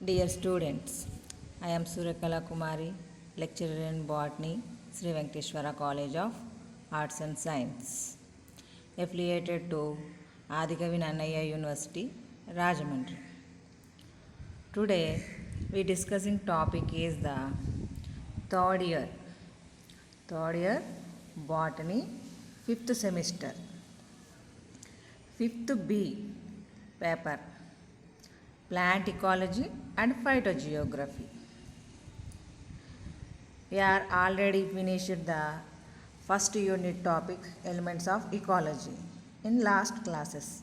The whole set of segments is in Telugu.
Dear students, I am Suryakala Kumari, lecturer in botany, Sri Venkateshwara College of Arts and Science, affiliated to Adikavi Nannaya University, Rajahmundry. Today, we discussing topic is the third year, third year botany, fifth semester, fifth B paper, plant ecology and phytogeography. We are already finished the first unit topic elements of ecology in last classes.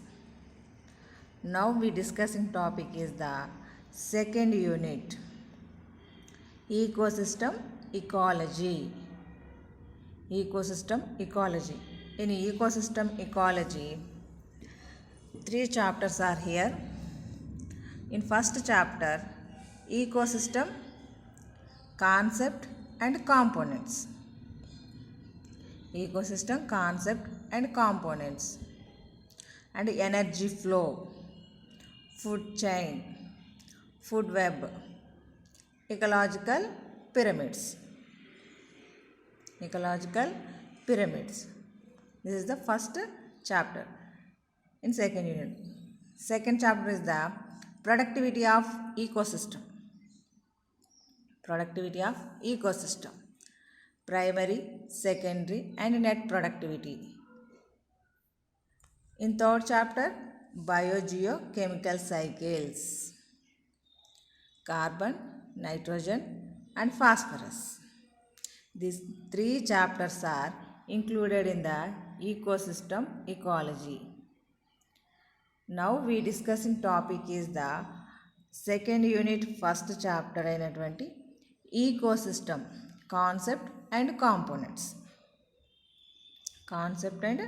Now we discussing topic is the second unit ecosystem ecology. Ecosystem ecology. In ecosystem ecology, 3 chapters are here. In first chapter, ecosystem, concept and components. Ecosystem, concept and components. And energy flow, food chain, food web, ecological pyramids. Ecological pyramids. This is the first chapter in second unit. Second chapter is the productivity of ecosystem. Productivity of ecosystem. Primary, secondary and net productivity. In third chapter, biogeochemical cycles. Carbon, nitrogen and phosphorus. These 3 chapters are included in the ecosystem ecology. Now we discussing topic is the second unit first chapter అయినటువంటి ecosystem concept and components. Concept and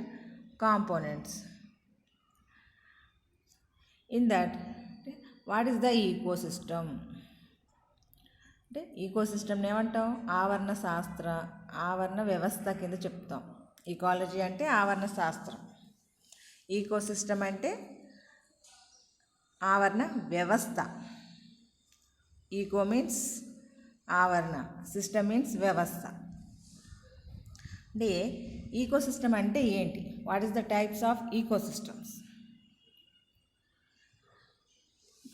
components. In that, what is the ecosystem? అంటే ఈకోసిస్టమ్ని ఏమంటాం ఆవరణ వ్యవస్థ కింద చెప్తాం. ఈకాలజీ అంటే ఆవరణ శాస్త్రం, ఈకోసిస్టమ్ అంటే ఆవరణ వ్యవస్థ. ఈకో మీన్స్ ఆవరణ, సిస్టమ్ మీన్స్ వ్యవస్థ. అంటే ఈకోసిస్టమ్ అంటే ఏంటి? What is the types of ecosystems?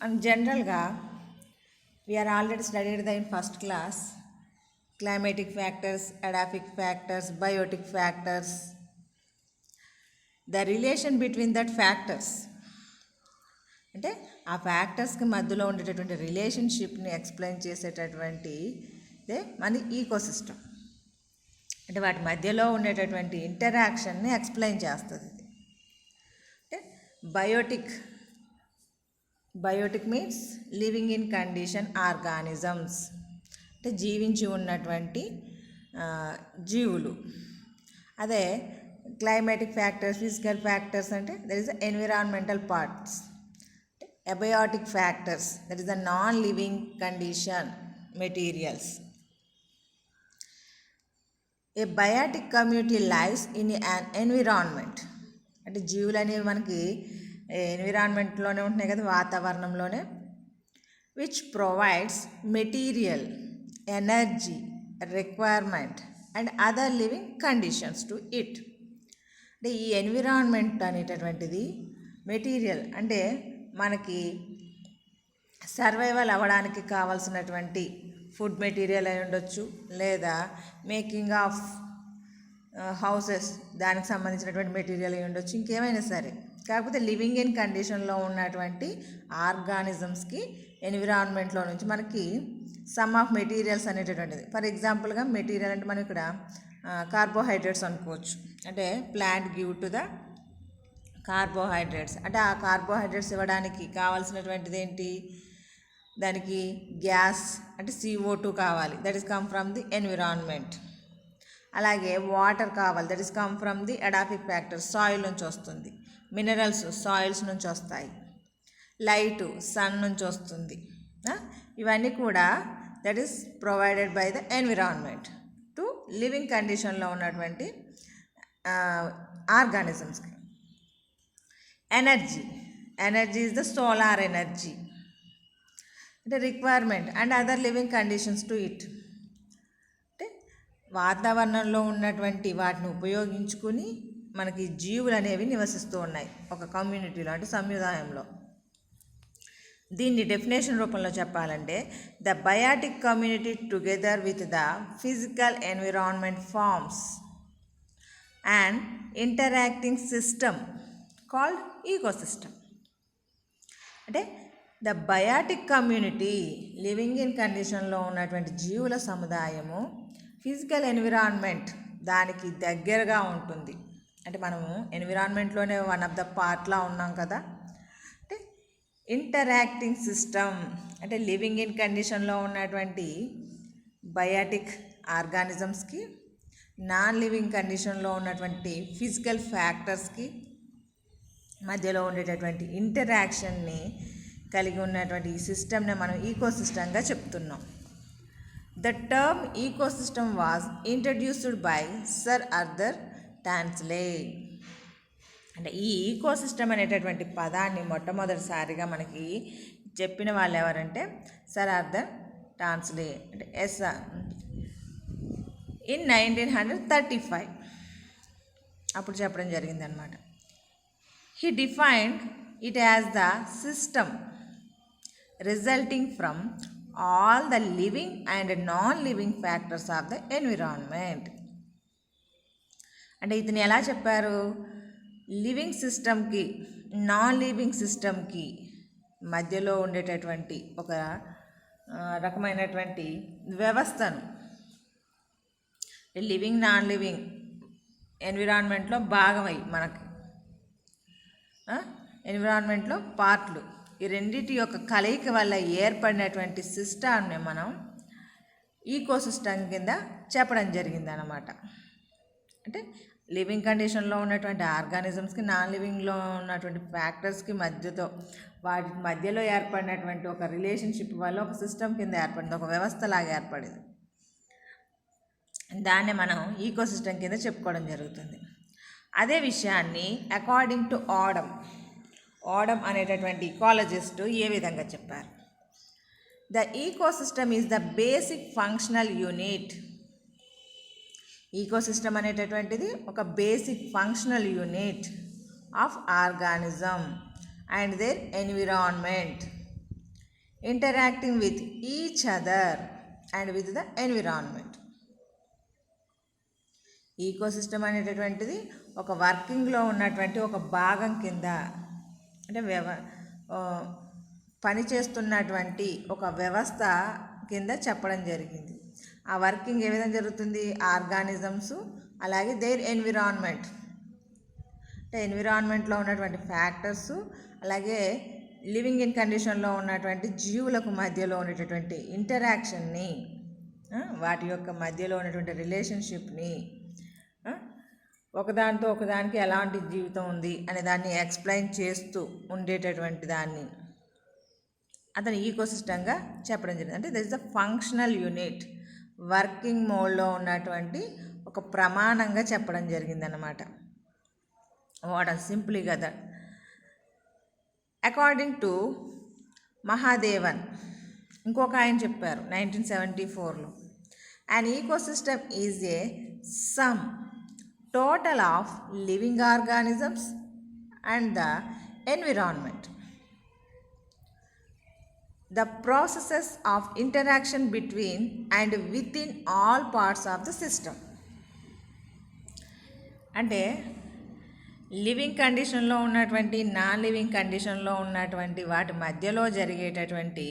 And జనరల్గా we are already studied in first class climatic factors, edaphic factors, biotic factors, the relation between that factors. అంటే ఆ ఫ్యాక్టర్స్కి మధ్యలో ఉండేటటువంటి రిలేషన్షిప్ని ఎక్స్ప్లెయిన్ చేసేటటువంటి ఇదే మన ఈకోసిస్టమ్. అంటే వాటి మధ్యలో ఉండేటటువంటి ఇంటరాక్షన్ని ఎక్స్ప్లెయిన్ చేస్తుంది. అంటే biotic means living in condition organisms, అంటే జీవించి ఉన్నటువంటి జీవులు. అదే క్లైమాటిక్ ఫ్యాక్టర్స్, ఫిజికల్ ఫ్యాక్టర్స్ అంటే that is the environmental parts. Abiotic factors that is the non living condition materials. A biotic community lives in an environment, అంటే జీవులు అనేవి మనకి ఎన్విరాన్మెంట్లోనే ఉంటున్నాయి కదా, వాతావరణంలోనే. Which provides material, energy, requirement and other living conditions to it. అంటే ఈ ఎన్విరాన్మెంట్ అనేటటువంటిది మెటీరియల్, అంటే మనకి సర్వైవల్ అవ్వడానికి కావాల్సినటువంటి ఫుడ్ మెటీరియల్ అయి ఉండొచ్చు, లేదా మేకింగ్ ఆఫ్ హౌసెస్ దానికి సంబంధించినటువంటి మెటీరియల్ అయి ఉండొచ్చు, ఇంకేమైనా సరే. కాకపోతే లివింగ్ ఇన్ కండిషన్లో ఉన్నటువంటి ఆర్గానిజమ్స్కి ఎన్విరాన్మెంట్లో నుంచి మనకి సమ్ ఆఫ్ మెటీరియల్స్ అనేటటువంటిది. ఫర్ ఎగ్జాంపుల్గా మెటీరియల్ అంటే మనం ఇక్కడ కార్బోహైడ్రేట్స్ అనుకోవచ్చు. అంటే plant give to the carbohydrates, అంటే ఆ కార్బోహైడ్రేట్స్ ఇవ్వడానికి కావాల్సినటువంటిది ఏంటి? దానికి గ్యాస్ అంటే CO2 కావాలి, that is come from the environment. అలాగే వాటర్ కావాలి, that is come from the edaphic factor, soil నుంచి వస్తుంది. మినరల్స్ సాయిల్స్ నుంచి వస్తాయి. లైటు సన్ నుంచి వస్తుంది. ఇవన్నీ కూడా that is provided by the environment to living కండిషన్లో ఉన్నటువంటి ఆర్గానిజమ్స్కి. Energy is the solar energy. అంటే requirement and other living conditions to it. అంటే వాతావరణంలో ఉన్నటువంటి వాటిని ఉపయోగించుకుని మనకి జీవులు అనేవి నివసిస్తూ ఉన్నాయి ఒక కమ్యూనిటీలో, అంటే సముదాయంలో. దీన్ని డెఫినేషన్ రూపంలో చెప్పాలంటే the biotic community together with the physical environment forms and interacting system called ecosystem. అంటే the biotic community living in కండిషన్లో ఉన్నటువంటి జీవుల సముదాయము ఫిజికల్ ఎన్విరాన్మెంట్ దానికి దగ్గరగా ఉంటుంది. అంటే మనము ఎన్విరాన్మెంట్లోనే వన్ ఆఫ్ ద పార్ట్లా ఉన్నాం కదా. అంటే ఇంటరాక్టింగ్ సిస్టమ్ అంటే లివింగ్ ఇన్ కండిషన్లో ఉన్నటువంటి బయాటిక్ ఆర్గానిజమ్స్కి, నాన్ లివింగ్ కండిషన్లో ఉన్నటువంటి ఫిజికల్ ఫ్యాక్టర్స్కి మధ్యలో ఉండేటటువంటి ఇంటరాక్షన్ని కలిగి ఉన్నటువంటి ఈ సిస్టమ్ని మనం ఈకోసిస్టమ్గా చెప్తున్నాం. The term ecosystem was introduced by sir Arthur Tansley. అంటే ఈ ఈకోసిస్టమ్ అనేటటువంటి పదాన్ని మొట్టమొదటిసారిగా మనకి చెప్పిన వాళ్ళు ఎవరంటే సర్ ఆర్థర్ టాన్స్లే. అంటే ఇన్ 1935 అప్పుడు చెప్పడం జరిగిందనమాట. He defined it as the system resulting from all the living and non-living factors of the environment. అంటే ఇతను ఎలా చెప్పారు? లివింగ్ సిస్టమ్కి నాన్ లివింగ్ సిస్టమ్కి మధ్యలో ఉండేటటువంటి ఒక రకమైనటువంటి వ్యవస్థను, లివింగ్ నాన్ లివింగ్ ఎన్విరాన్మెంట్లో భాగమై మనకి ఎన్విరాన్మెంట్లో పార్ట్లు, ఈ రెండింటి యొక్క కలయిక వల్ల ఏర్పడినటువంటి సిస్టమ్ని మనం ఈకోసిస్టమ్ కింద చెప్పడం జరిగిందనమాట. అంటే లివింగ్ కండిషన్లో ఉన్నటువంటి ఆర్గానిజమ్స్కి, నాన్ లివింగ్లో ఉన్నటువంటి ఫ్యాక్టర్స్కి వాటి మధ్యలో ఏర్పడినటువంటి ఒక రిలేషన్షిప్ వల్ల ఒక సిస్టమ్ కింద ఏర్పడింది, ఒక వ్యవస్థలాగా ఏర్పడింది. దాన్ని మనం ఈకోసిస్టమ్ కింద చెప్పుకోవడం జరుగుతుంది. అదే విషయాన్ని అకార్డింగ్ టు ఆడమ్ అనేటటువంటి ఈకాలజిస్ట్ ఏ విధంగా చెప్పారు? The ecosystem is the basic functional unit. Ecosystem అనేటటువంటిది ఒక basic functional unit of organism and their environment interacting with each other and with the environment. Ecosystem అనేటటువంటిది ఒక వర్కింగ్లో ఉన్నటువంటి ఒక భాగం కింద, అంటే పనిచేస్తున్నటువంటి ఒక వ్యవస్థ కింద చెప్పడం జరిగింది. ఆ వర్కింగ్ ఏ విధంగా జరుగుతుంది? ఆర్గానిజమ్స్ అలాగే దేర్ ఎన్విరాన్మెంట్, అంటే ఎన్విరాన్మెంట్లో ఉన్నటువంటి ఫ్యాక్టర్స్ అలాగే లివింగ్ ఇన్ కండిషన్లో ఉన్నటువంటి జీవులకు మధ్యలో ఉండేటటువంటి ఇంటరాక్షన్ని, వాటి యొక్క మధ్యలో ఉన్నటువంటి రిలేషన్షిప్ని, ఒకదానితో ఒకదానికి ఎలాంటి జీవితం ఉంది అనే దాన్ని ఎక్స్ప్లెయిన్ చేస్తూ ఉండేటటువంటి దాన్ని అతను ఈకోసిస్టమ్గా చెప్పడం జరిగింది. అంటే this is the functional unit, working మోడ్లో ఉన్నటువంటి ఒక ప్రమాణంగా చెప్పడం జరిగిందన్నమాట. వాట్ ఆర్ సింప్లీ కదా. అకార్డింగ్ టు మహాదేవన్ ఇంకొక ఆయన చెప్పారు 1974లో, an ecosystem is a sum total of living organisms and the environment. The processes of interaction between and within all parts of the system. అంటే లివింగ్ కండిషన్లో ఉన్నటువంటి నాన్ లివింగ్ కండిషన్లో ఉన్నటువంటి వాటి మధ్యలో జరిగేటటువంటి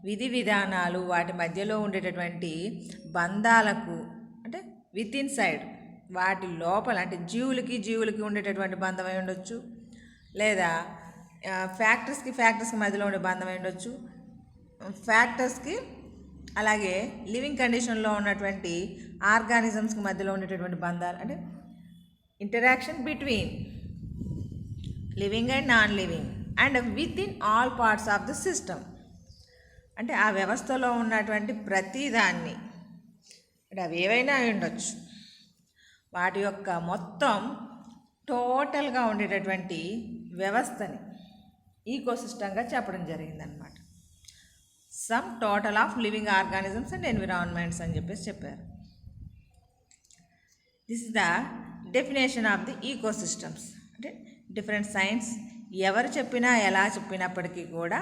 విధి విధానాలు, వాటి మధ్యలో ఉండేటటువంటి బంధాలకు, అంటే విత్ ఇన్ సైడ్ వాటి లోపల, అంటే జీవులకి ఉండేటటువంటి బంధం అయి ఉండొచ్చు, లేదా ఫ్యాక్టర్స్కి మధ్యలో ఉండే బంధం అయి ఉండొచ్చు, ఫ్యాక్టర్స్కి అలాగే లివింగ్ కండిషన్లో ఉన్నటువంటి ఆర్గానిజమ్స్కి మధ్యలో ఉండేటటువంటి బంధాలు, అంటే interaction between living and non living and with in all parts of the system. అంటే ఆ వ్యవస్థలో ఉన్నటువంటి ప్రతిదాన్ని, అంటే అవి ఏవైనా అయి ఉండొచ్చు, వాటి యొక్క మొత్తం టోటల్గా ఉండేటటువంటి వ్యవస్థని ఈకోసిస్టమ్గా చెప్పడం జరిగిందనమాట. Sum total of living organisms and environments అని చెప్పారు. This is the definition of the ecosystems. అంటే డిఫరెంట్ సైన్స్ ఎవరు చెప్పినా ఎలా చెప్పినప్పటికీ కూడా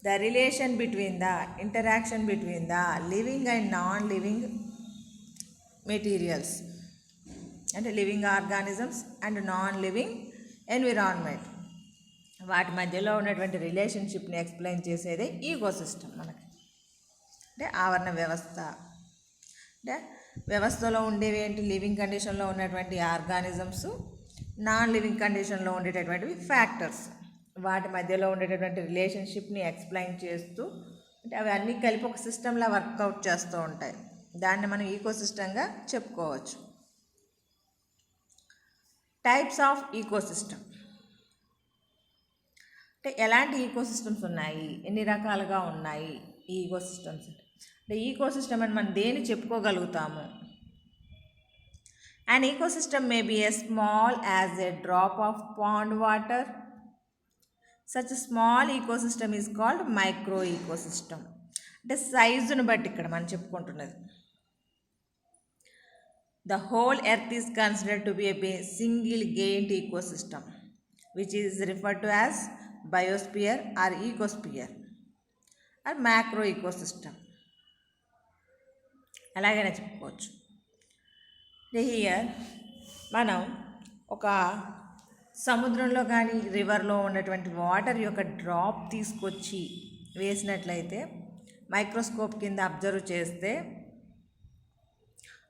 the relation between the interaction between the living and non living materials, అంటే living organisms and non living environment, వాటి మధ్యలో ఉన్నటువంటి రిలేషన్షిప్ని ఎక్స్ప్లెయిన్ చేసేదే ఈకోసిస్టమ్ మనకి. అంటే ఆవరణ వ్యవస్థ, అంటే వ్యవస్థలో ఉండేవి ఏంటి, లివింగ్ కండిషన్లో ఉన్నటువంటి ఆర్గానిజమ్స్, నాన్ లివింగ్ కండిషన్లో ఉండేటటువంటివి ఫ్యాక్టర్స్, వాటి మధ్యలో ఉండేటటువంటి రిలేషన్షిప్ని ఎక్స్ప్లెయిన్ చేస్తూ, అంటే అవి అన్నీ కలిపి ఒక సిస్టంలా వర్కౌట్ చేస్తూ ఉంటాయి. దాన్ని మనం ఈకోసిస్టమ్గా చెప్పుకోవచ్చు. టైప్స్ ఆఫ్ ఈకోసిస్టమ్, అంటే ఎలాంటి ఈకోసిస్టమ్స్ ఉన్నాయి, ఎన్ని రకాలుగా ఉన్నాయి ఈ ఈకోసిస్టమ్స్. అంటే ఈకోసిస్టమ్ అని మనం దేని చెప్పుకోగలుగుతాము. An ecosystem may be as small as a drop of pond water. Such a small ecosystem is called micro ecosystem. అంటే సైజును బట్టి ఇక్కడ మనం చెప్పుకుంటున్నది. The whole earth is considered to be a single gained ecosystem, which is referred to as biosphere or ecosphere or macro ecosystem. అలాగైనా చెప్పుకోవచ్చు. హియర్ మనం ఒక సముద్రంలో కానీ రివర్లో ఉన్నటువంటి వాటర్ యొక్క డ్రాప్ తీసుకొచ్చి వేసినట్లయితే మైక్రోస్కోప్ కింద అబ్జర్వ్ చేస్తే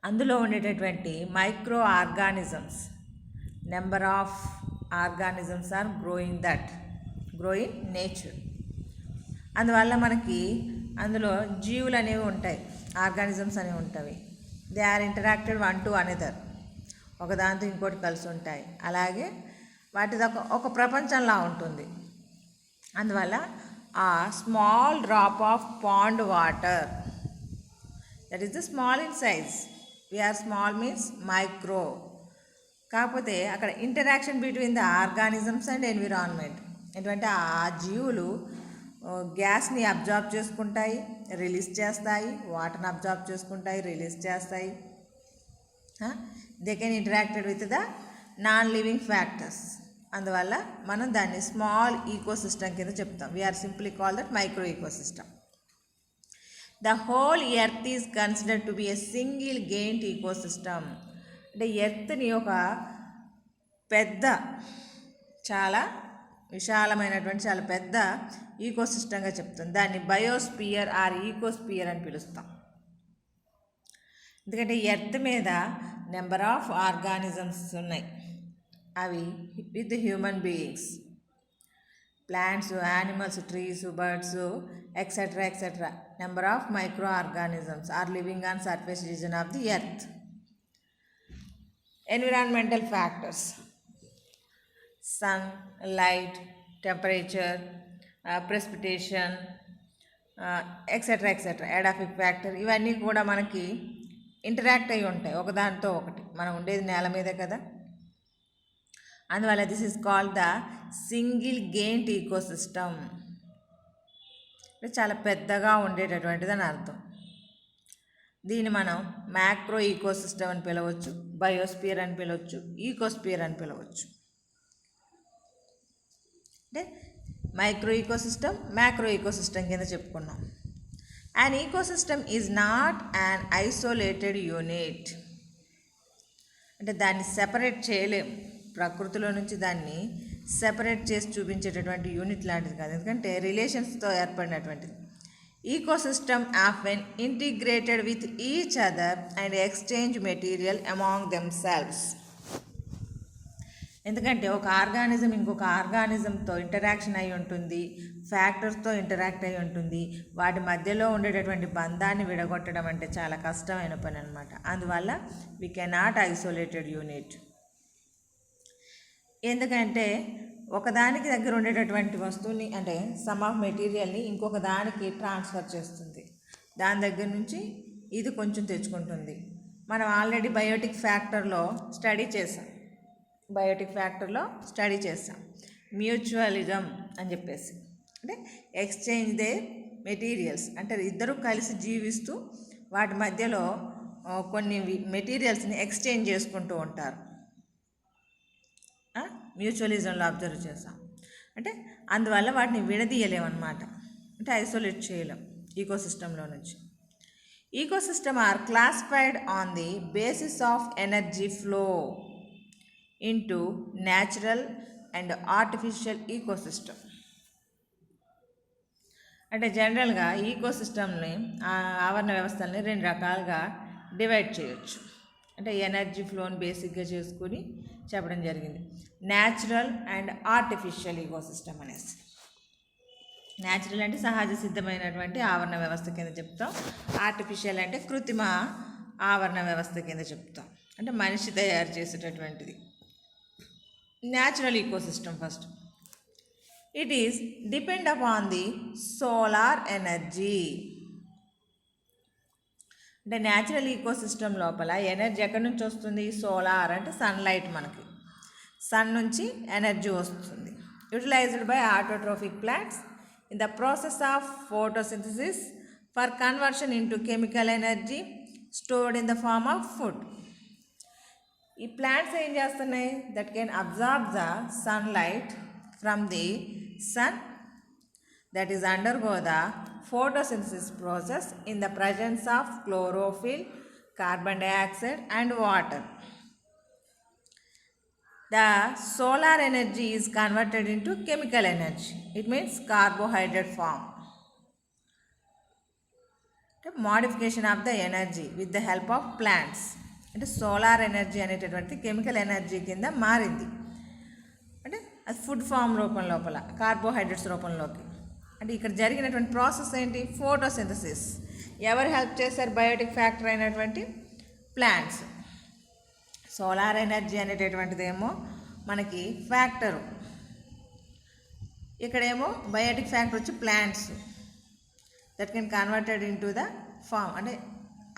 అందులో ఉండేటటువంటి micro organisms, number of organisms are grow in nature. అందువల్ల మనకి అందులో జీవులు అనేవి ఉంటాయి, ఆర్గానిజమ్స్ అనేవి ఉంటాయి. They are interacted one to another, ఒకదాంతో ఇంకోటి కలిసి ఉంటాయి. అలాగే వాటిది ఒక ప్రపంచంలా ఉంటుంది. అందువల్ల ఆ small drop of pond water, that is the small in size. We are small means micro. కాకపోతే అక్కడ interaction between the organisms and environment, ఎందుకంటే ఆ జీవులు గ్యాస్ని అబ్జార్బ్ చేసుకుంటాయి, రిలీజ్ చేస్తాయి, వాటర్ని అబ్జార్బ్ చేసుకుంటాయి, రిలీజ్ చేస్తాయి. They can interacted with the non living factors. అందువల్ల మనం దాన్ని స్మాల్ ఈకోసిస్టమ్ కింద చెప్తాం. We are simply call that micro ecosystem. The whole earth is considered to be a single giant ecosystem. అంటే ఎర్త్ని ఒక పెద్ద, చాలా విశాలమైనటువంటి చాలా పెద్ద ఈకోసిస్టమ్గా చెప్తుంది. దాన్ని బయోస్పియర్ ఆర్ ఈకోస్పియర్ అని పిలుస్తాం. ఎందుకంటే ఎర్త్ మీద నెంబర్ ఆఫ్ ఆర్గానిజమ్స్ ఉన్నాయి. అవి with human beings, plants, animals, trees, birds, etcetera etcetera. Number of micro organisms are living on surface region of the earth. Environmental factors, sun, light, temperature, precipitation, etcetera etcetera, edaphic factor, ఇవన్నీ కూడా మనకి ఇంటరాక్ట్ అయి ఉంటాయి ఒకదానితో ఒకటి. మనం ఉండేది నేల మీదే కదా. అందువల్ల this is called the single giant ecosystem. చాలా పెద్దగా ఉండేటటువంటిది అని అర్థం. దీన్ని మనం మ్యాక్రో ఈకోసిస్టమ్ అని పిలవచ్చు, బయోస్పియర్ అని పిలవచ్చు, ఈకోస్పియర్ అని పిలవచ్చు. అంటే మైక్రో ఈకోసిస్టమ్, మ్యాక్రో ఈకోసిస్టమ్ కింద చెప్పుకున్నాం. An ecosystem is not an isolated unit. అంటే దాన్ని సెపరేట్ చేయలేం, ప్రకృతిలో నుంచి దాన్ని సెపరేట్ చేసి చూపించేటటువంటి యూనిట్ లాంటిది కాదు, ఎందుకంటే రిలేషన్స్తో ఏర్పడినటువంటిది. Ecosystem often integrated with each other and exchange material among themselves. ఎందుకంటే ఒక ఆర్గానిజం ఇంకొక ఆర్గానిజంతో ఇంటరాక్షన్ అయి ఉంటుంది, ఫ్యాక్టర్స్తో ఇంటరాక్ట్ అయి ఉంటుంది. వాటి మధ్యలో ఉండేటటువంటి బంధాన్ని విడగొట్టడం అంటే చాలా కష్టమైన పని అనమాట. అందువల్ల వీ కెనాట్ ఐసోలేటెడ్ యూనిట్. ఎందుకంటే ఒకదానికి దగ్గర ఉండేటటువంటి వస్తువుని, అంటే సమ్ ఆఫ్ మెటీరియల్ని ఇంకొక దానికి ట్రాన్స్ఫర్ చేస్తుంది. దాని దగ్గర నుంచి ఇది కొంచెం తెచ్చుకుంటుంది. మనం ఆల్రెడీ బయోటిక్ ఫ్యాక్టర్లో స్టడీ చేసాం మ్యూచువలిజం అని చెప్పేసి. అంటే ఎక్స్చేంజ్ దే మెటీరియల్స్, అంటే ఇద్దరు కలిసి జీవిస్తూ వాటి మధ్యలో కొన్ని మెటీరియల్స్ని ఎక్స్చేంజ్ చేసుకుంటూ ఉంటారు. మ్యూచువలిజంలో అబ్జర్వ్ చేసాం. అంటే అందువల్ల వాటిని విడదీయలేమన్నమాట, అంటే ఐసోలేట్ చేయలేం ఈకోసిస్టంలో నుంచి. Ecosystem are classified on the basis of energy flow into natural and artificial ecosystem. అంటే జనరల్గా ఈకోసిస్టమ్ని, ఆవరణ వ్యవస్థల్ని 2 రకాలుగా డివైడ్ చేయొచ్చు. అంటే ఎనర్జీ ఫ్లోని బేసిక్గా చేసుకుని చెప్పడం జరిగింది. న్యాచురల్ అండ్ ఆర్టిఫిషియల్ ఈకోసిస్టమ్ అనేసి. న్యాచురల్ అంటే సహజ సిద్ధమైనటువంటి ఆవరణ వ్యవస్థ కింద చెప్తాం. ఆర్టిఫిషియల్ అంటే కృత్రిమ ఆవరణ వ్యవస్థ కింద చెప్తాం, అంటే మనిషి తయారు చేసేటటువంటిది. Natural ecosystem first. It is depend upon the solar energy. అంటే న్యాచురల్ ఈకోసిస్టమ్ లోపల ఎనర్జీ ఎక్కడి నుంచి వస్తుంది? సోలార్ అంటే సన్లైట్, మనకి సన్ నుంచి ఎనర్జీ వస్తుంది. Utilised by autotrophic plants in the process of photosynthesis for conversion into chemical energy stored in the form of food. ఈ ప్లాంట్స్ ఏం చేస్తున్నాయి? That can absorb the sunlight from the sun, that is undergo the photosynthesis process in the presence of chlorophyll, carbon dioxide and water. The solar energy is converted into chemical energy. It means carbohydrate form. Modification of the energy with the help of plants. అంటే సోలార్ ఎనర్జీ అనేటటువంటి కెమికల్ ఎనర్జీ కింద మారింది. అంటే అది ఫుడ్ ఫామ్ రూపం లోపల కార్బోహైడ్రేట్స్ రూపంలోకి. అంటే ఇక్కడ జరిగినటువంటి ప్రాసెస్ ఏంటి? ఫోటోసింథసిస్. ఎవరు హెల్ప్ చేశారు? బయోటిక్ ఫ్యాక్టర్ అయినటువంటి ప్లాంట్స్. సోలార్ ఎనర్జీ అనేటటువంటిదేమో మనకి ఫ్యాక్టరు, ఇక్కడేమో బయోటిక్ ఫ్యాక్టర్ వచ్చి plants. That can converted into the form, అంటే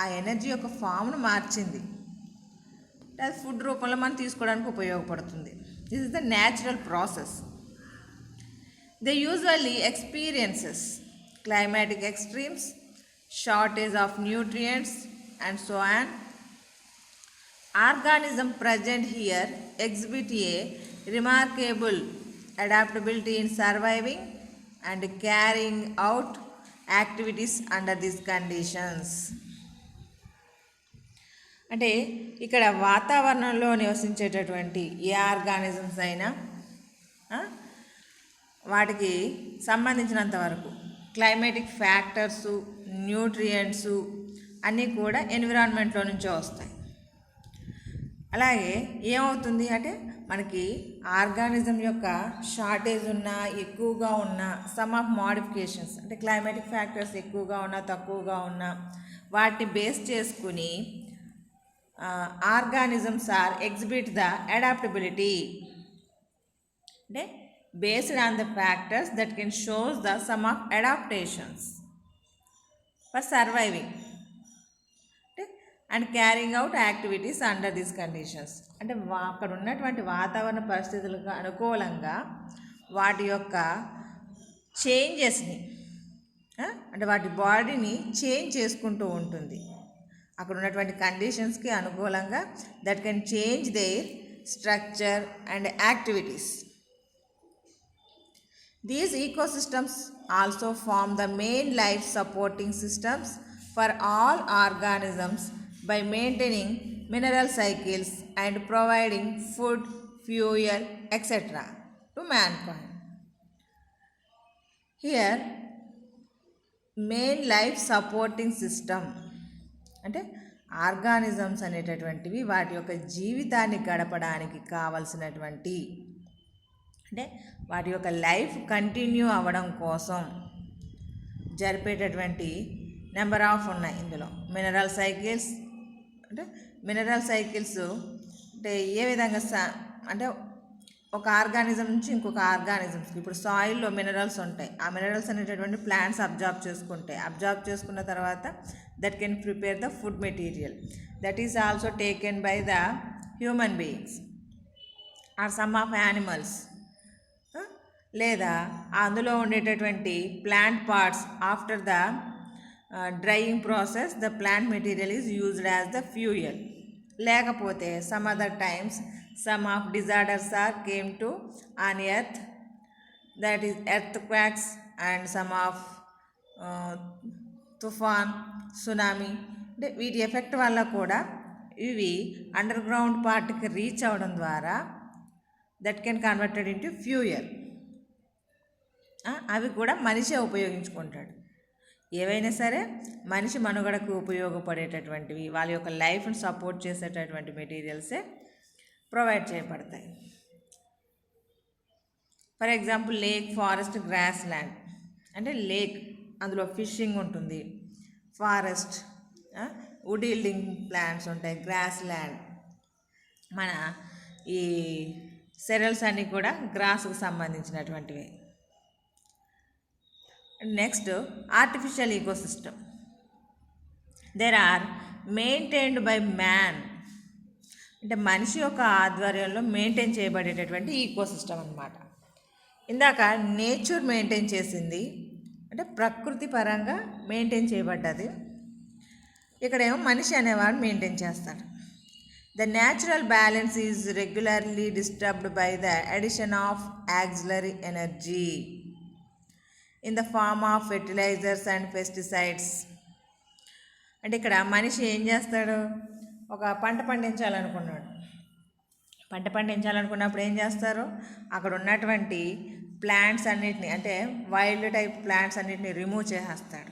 ఆ ఎనర్జీ యొక్క ఫామ్ను మార్చింది. అది ఫుడ్ రూపంలో మనం తీసుకోవడానికి ఉపయోగపడుతుంది. This is the natural process. They usually experiences climatic extremes, shortage of nutrients and so on. Organism present here exhibit a remarkable adaptability in surviving and carrying out activities under these conditions. అంటే ఇక్కడ వాతావరణంలో నివసించేటటువంటి ఏ ఆర్గానిజమ్స్ అయినా వాటికి సంబంధించినంత వరకు క్లైమేటిక్ ఫ్యాక్టర్సు, న్యూట్రియంట్సు అన్నీ కూడా ఎన్విరాన్మెంట్లో నుంచే వస్తాయి. అలాగే ఏమవుతుంది అంటే మనకి ఆర్గానిజం యొక్క షార్టేజ్ ఉన్నా ఎక్కువగా ఉన్నా, సమ్ ఆఫ్ మోడిఫికేషన్స్ అంటే క్లైమేటిక్ ఫ్యాక్టర్స్ ఎక్కువగా ఉన్నా తక్కువగా ఉన్నా వాటిని బేస్ చేసుకుని organisms are exhibit the adaptability, అంటే based on the factors that can shows the sum of adaptations for surviving and carrying out activities under these conditions. అంటే అక్కడ ఉన్నటువంటి వాతావరణ పరిస్థితులకు అనుకూలంగా వాటి యొక్క చేంజెస్ని, అంటే వాటి బాడీని చేంజ్ చేసుకుంటూ ఉంటుంది. అక్కడ ఉన్నటువంటి కండిషన్స్కి అనుకూలంగా that can change their structure and activities. These ecosystems also form the main life supporting systems for all organisms by maintaining mineral cycles and providing food, fuel etcetera to mankind. Here main life supporting system అంటే ఆర్గానిజమ్స్ అనేటటువంటివి వాటి యొక్క జీవితాన్ని గడపడానికి కావలసినటువంటి, అంటే వాటి యొక్క లైఫ్ కంటిన్యూ అవ్వడం కోసం జరిపేటటువంటి నెంబర్ ఆఫ్ ఉన్నాయి ఇందులో. మినరల్ సైకిల్స్ అంటే మినరల్ సైకిల్స్ అంటే ఏ విధంగా అంటే ఒక ఆర్గానిజం నుంచి ఇంకొక ఆర్గానిజమ్స్కి, ఇప్పుడు సాయిల్లో మినరల్స్ ఉంటాయి, ఆ మినరల్స్ అనేటటువంటి ప్లాంట్స్ అబ్జార్బ్ చేసుకుంటాయి. అబ్జార్బ్ చేసుకున్న తర్వాత that can prepare the food material that is also taken by the human beings are some of animals. లేదా అందులో ఉండేటటువంటి plant parts after the drying process the plant material is used as the fuel. లేకపోతే some other times some of disorders are came to on earth, that is earthquakes and some of తుఫాన్, సునామీ. అంటే వీటి ఎఫెక్ట్ వల్ల కూడా ఇవి అండర్ గ్రౌండ్ పార్ట్కి రీచ్ అవ్వడం ద్వారా that can converted into fuel. అవి కూడా మనిషే ఉపయోగించుకుంటాడు. ఏవైనా సరే మనిషి మనుగడకు ఉపయోగపడేటటువంటివి, వాళ్ళ యొక్క లైఫ్ని సపోర్ట్ చేసేటటువంటి మెటీరియల్సే ప్రొవైడ్ చేయబడతాయి. For example lake, forest, grassland. అంటే లేక్ అందులో ఫిషింగ్ ఉంటుంది, ఫారెస్ట్ వుడ్ ఈల్డింగ్ ప్లాంట్స్ ఉంటాయి, గ్రాస్ ల్యాండ్ మన ఈ సెరల్స్ అన్నీ కూడా గ్రాస్కు సంబంధించినటువంటివి. Next artificial ecosystem. There are maintained by man. అంటే మనిషి యొక్క ఆధ్వర్యంలో మెయింటైన్ చేయబడేటటువంటి ఈకోసిస్టమ్ అన్నమాట. ఇందాక నేచర్ మెయింటైన్ చేసింది, అంటే ప్రకృతి పరంగా మెయింటైన్ చేయబడ్డది. ఇక్కడేమో మనిషి అనేవాడు మెయింటైన్ చేస్తాడు. The natural balance is regularly disturbed by the addition of auxiliary energy in the form of fertilisers and pesticides. అంటే ఇక్కడ మనిషి ఏం చేస్తాడు, ఒక పంట పండించాలనుకున్నాడు. పంట పండించాలనుకున్నప్పుడు ఏం చేస్తారు, అక్కడ ఉన్నటువంటి ప్లాంట్స్ అన్నిటిని, అంటే వైల్డ్ టైప్ ప్లాంట్స్ అన్నిటిని రిమూవ్ చేసేస్తాడు.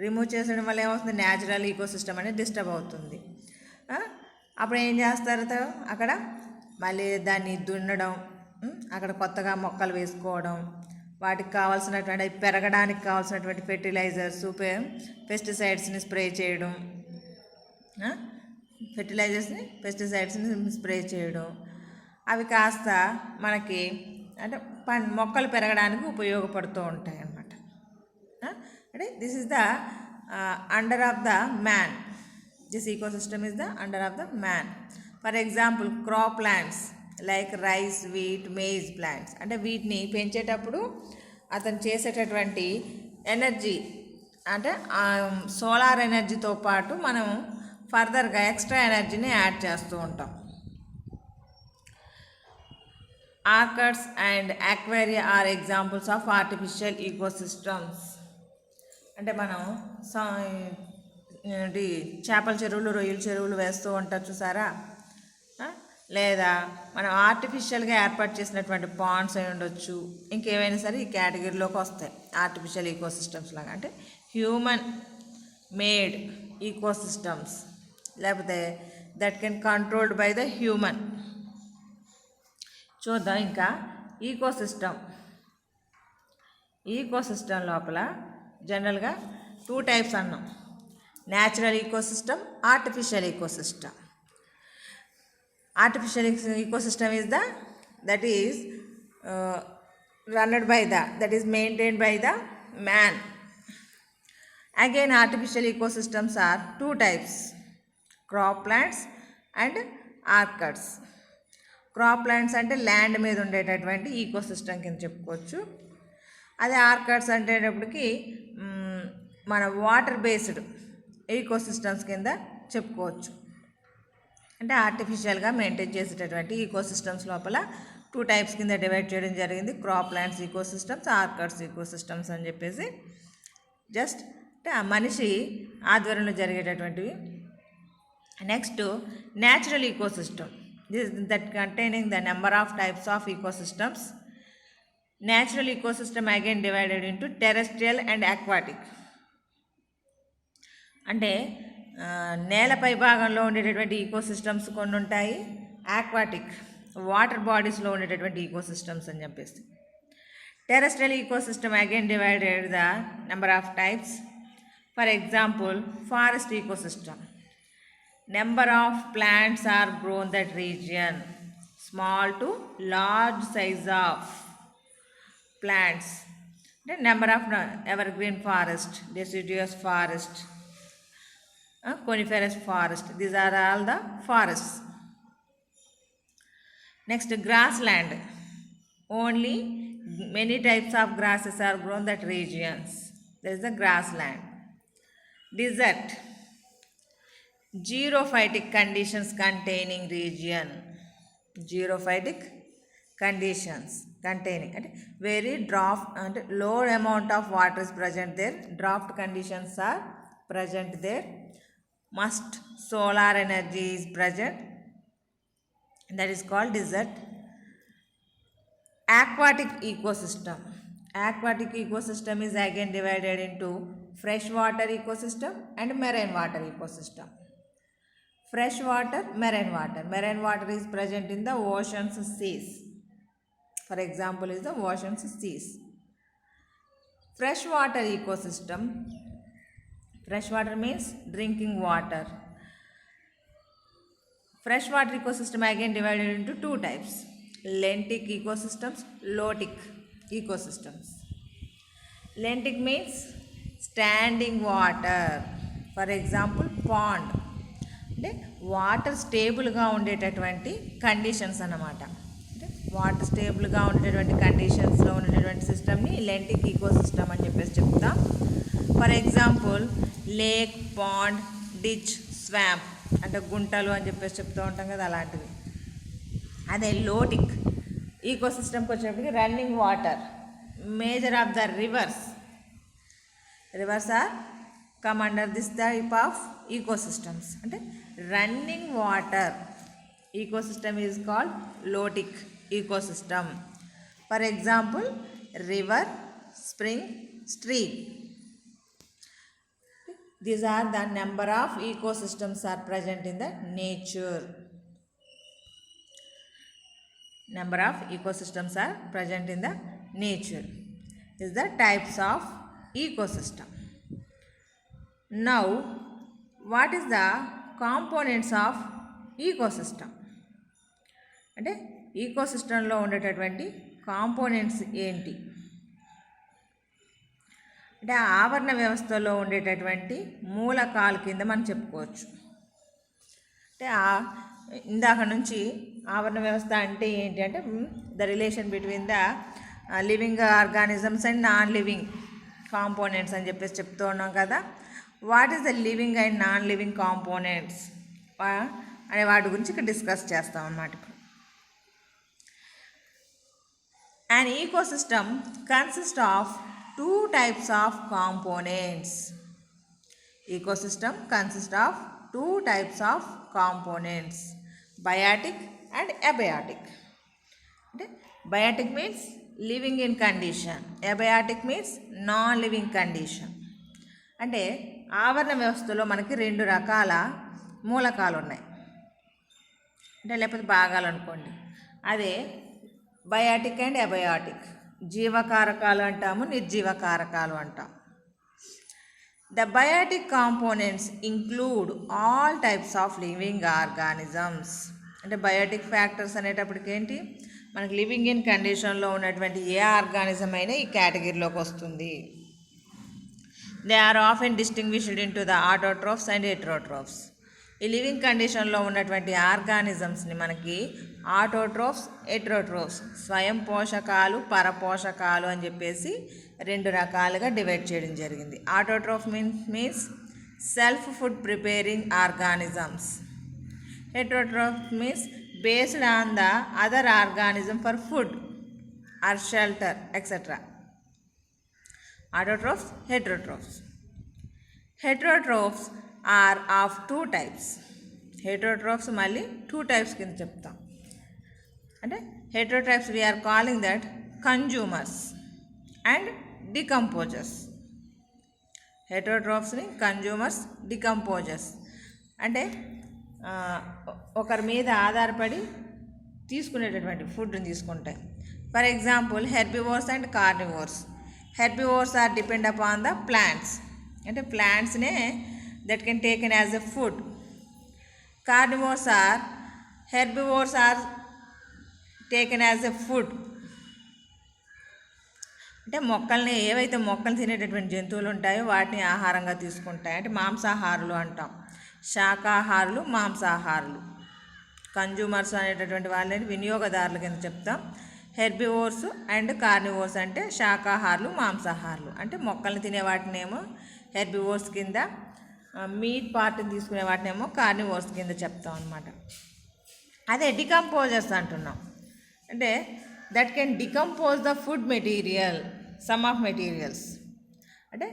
రిమూవ్ చేసడం వల్ల ఏమవుతుంది, న్యాచురల్ ఈకోసిస్టమ్ అనేది డిస్టర్బ్ అవుతుంది. అప్పుడు ఏం చేస్తారు, అక్కడ మళ్ళీ దాన్ని దున్నడం, అక్కడ కొత్తగా మొక్కలు వేసుకోవడం, వాటికి కావాల్సినటువంటి పెరగడానికి కావాల్సినటువంటి ఫెర్టిలైజర్స్, పెస్టిసైడ్స్ని స్ప్రే చేయడం, పెస్టిసైడ్స్ని స్ప్రే చేయడం, అవి కాస్త మనకి అంటే మొక్కలు పెరగడానికి ఉపయోగపడుతూ ఉంటాయి అన్నమాట. అంటే this is the under of the man. This ecosystem is the under of the man. For example crop plants like rice, wheat, maize plants. అంటే వీటిని పెంచేటప్పుడు అతను చేసేటటువంటి ఎనర్జీ, అంటే సోలార్ ఎనర్జీతో పాటు మనం ఫర్దర్గా ఎక్స్ట్రా ఎనర్జీని యాడ్ చేస్తూ ఉంటాం. Orchids and aquaria are examples of artificial ecosystems. అంటే మనం చేపల చెరువులు, రొయ్యల చెరువులు వేస్తూ ఉంటారు చూసారా, లేదా మనం ఆర్టిఫిషియల్గా ఏర్పాటు చేసినటువంటి పాండ్స్ అయి ఉండొచ్చు, ఇంకేమైనా సరే ఈ కేటగిరీలోకి వస్తాయి ఆర్టిఫిషియల్ ఈకోసిస్టమ్స్ లాగా. అంటే హ్యూమన్ మేడ్ ఈకోసిస్టమ్స్, లేకపోతే that can controlled by the human. చూద్దాం ఇంకా ఈకోసిస్టమ్ లోపల జనరల్గా 2 టైప్స్ అన్నాం, natural ecosystem, artificial ecosystem. Artificial ecosystem is that is maintained by the man. Again, artificial ecosystems are 2 types, crop plants and orchids. Crop plants అంటే ల్యాండ్ మీద ఉండేటటువంటి ఈకోసిస్టమ్ కింద చెప్పుకోవచ్చు. అదే ఆర్కిడ్స్ అంటేటప్పటికి మన వాటర్ బేస్డ్ ఈకోసిస్టమ్స్ కింద చెప్పుకోవచ్చు. అంటే ఆర్టిఫిషియల్గా మెయింటైన్ చేసేటటువంటి ఈకోసిస్టమ్స్ లోపల 2 టైప్స్ కింద డివైడ్ చేయడం జరిగింది, crop plants ecosystems, orchards ecosystems అని చెప్పేసి. జస్ట్ అంటే ఆ మనిషి ఆధ్వర్యంలో జరిగేటటువంటివి. Next natural ecosystem, that containing the number of types of ecosystems. Natural ecosystem again divided into terrestrial and aquatic. అంటే నేలపై భాగంలో ఉండేటటువంటి ఈకోసిస్టమ్స్ కొన్ని ఉంటాయి, ఆక్వాటిక్ వాటర్ బాడీస్లో ఉండేటటువంటి ఈకోసిస్టమ్స్ అని చెప్పేసి. Terrestrial ecosystem again divided the number of types. For example forest ecosystem, number of plants are grown that region, small to large size of plants. అంటే number of evergreen forest, deciduous forest, coniferous forest, these are all the forests. Next grassland, only many types of grasses are grown that regions. There is the grassland. Desert, xerophytic conditions containing region. Xerophytic conditions containing and very draft and low amount of water is present there. Draft conditions are present there. Must solar energy is present. That is called desert. Aquatic ecosystem. Aquatic ecosystem is again divided into freshwater ecosystem and marine water ecosystem. Freshwater, marine water. Marine water is present in the oceans, seas. For example, is the oceans, seas. Freshwater ecosystem. Freshwater means drinking water. Freshwater ecosystem again divided into two types. Lentic ecosystems, lotic ecosystems. Lentic means standing water. For example, pond. అంటే వాటర్ స్టేబుల్గా ఉండేటటువంటి కండిషన్స్ అన్నమాట. అంటే వాటర్ స్టేబుల్గా ఉండేటటువంటి కండిషన్స్లో ఉండేటటువంటి సిస్టమ్ని లెంటిక్ ఈకోసిస్టమ్ అని చెప్పేసి చెప్తాం. For example lake, pond, ditch, swamp అంటే గుంటలు అని చెప్పేసి చెప్తూ ఉంటాం కదా, అలాంటివి. అదే లోటిక్ ఈకోసిస్టమ్కి వచ్చేటప్పటికి running water. Major of the rivers. Rivers are come under this type of ecosystems. అంటే running water ecosystem is called lotic ecosystem. For example, river, spring, stream. These are the number of ecosystems are present in the nature. Number of ecosystems are present in the nature. Is the types of ecosystem. Now, what is the components of ecosystem? అంటే ఈకోసిస్టంలో ఉండేటటువంటి కాంపోనెంట్స్ ఏంటి అంటే ఆవరణ వ్యవస్థలో ఉండేటటువంటి మూలకాల కింద మనం చెప్పుకోవచ్చు. అంటే ఇందాక నుంచి ఆవరణ వ్యవస్థ అంటే ఏంటి అంటే the relation between the living organisms and non living components అని చెప్పేసి చెప్తూ ఉన్నాం కదా. What is the living and non living components అనే వాటి గురించి ఇక్కడ డిస్కస్ చేస్తాం అన్నమాట. ఇప్పుడు an ecosystem consists of two types of components. Ecosystem consists of two types of components, biotic and abiotic. అంటే biotic means living in condition, abiotic means non living condition. అంటే ఆవరణ వ్యవస్థలో మనకి రెండు రకాల మూలకాలు ఉన్నాయి, అంటే లేకపోతే భాగాలు అనుకోండి. అదే బయాటిక్ అండ్ అబయాటిక్. జీవకారకాలు అంటాము, నిర్జీవకారకాలు అంటాం. The biotic components include all types of living organisms. అంటే బయాటిక్ ఫ్యాక్టర్స్ అనేటప్పటికి ఏంటి, మనకి లివింగ్ ఇన్ కండిషన్లో ఉన్నటువంటి ఏ ఆర్గానిజం అయినా ఈ కేటగిరీలోకి వస్తుంది. They are often distinguished into the autotrophs and heterotrophs. ఈ లివింగ్ కండిషన్లో ఉన్నటువంటి ఆర్గానిజమ్స్ని మనకి ఆటోట్రోఫ్స్, హెటరోట్రోఫ్స్, స్వయం పోషకాలు, పరపోషకాలు అని చెప్పేసి రెండు రకాలుగా డివైడ్ చేయడం జరిగింది. Autotroph means self food preparing organisms. Heterotroph means based on the other organism for food or shelter etc. Autotrophs, heterotrophs. Heterotrophs are of two types. Heterotrophs మళ్ళీ two types కింద చెప్తాం. అంటే heterotrophs we are calling that consumers and decomposers. Heterotrophsని consumers, decomposers అంటే ఒకరి మీద ఆధారపడి తీసుకునేటటువంటి ఫుడ్ని తీసుకుంటాయి. For example herbivores and carnivores. Herbivores are depend upon the plants, అంటే ప్లాంట్స్నే that can taken as a food. Carnivores are herbivores are taken as a food. అంటే మొక్కల్ని ఏవైతే మొక్కలు తినేటటువంటి జంతువులు ఉంటాయో వాటిని ఆహారంగా తీసుకుంటాయి, అంటే మాంసాహారులు అంటాం. శాకాహారులు, మాంసాహారులు. కన్జ్యూమర్స్ అనేటటువంటి వాళ్ళని వినియోగదారుల కింద చెప్తాం. హెర్బివోర్స్ అండ్ కార్నివోర్స్ అంటే శాకాహారులు, మాంసాహారులు. అంటే మొక్కల్ని తినే వాటినేమో హెర్బివోర్స్ కింద, మీట్ పార్ట్ని తీసుకునే వాటినేమో కార్నివోర్స్ కింద చెప్తాం అనమాట. అదే డికంపోజర్స్ అంటున్నాం అంటే that can decompose the food material, some of materials. అంటే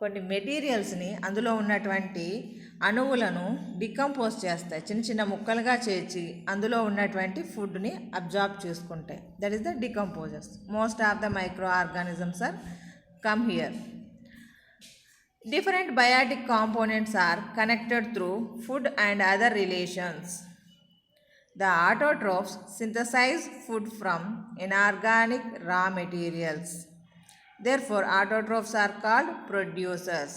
కొన్ని మెటీరియల్స్ని, అందులో ఉన్నటువంటి అణువులను డికంపోజ్ చేస్తాయి, చిన్న చిన్న ముక్కలుగా చేర్చి అందులో ఉన్నటువంటి ఫుడ్ని అబ్జార్బ్ చేసుకుంటాయి. That is the decomposers. Most of the micro organisms are come here. Different biotic components are connected through food and other relations. The autotrophs synthesize food from inorganic raw materials. Therefore, autotrophs are called producers.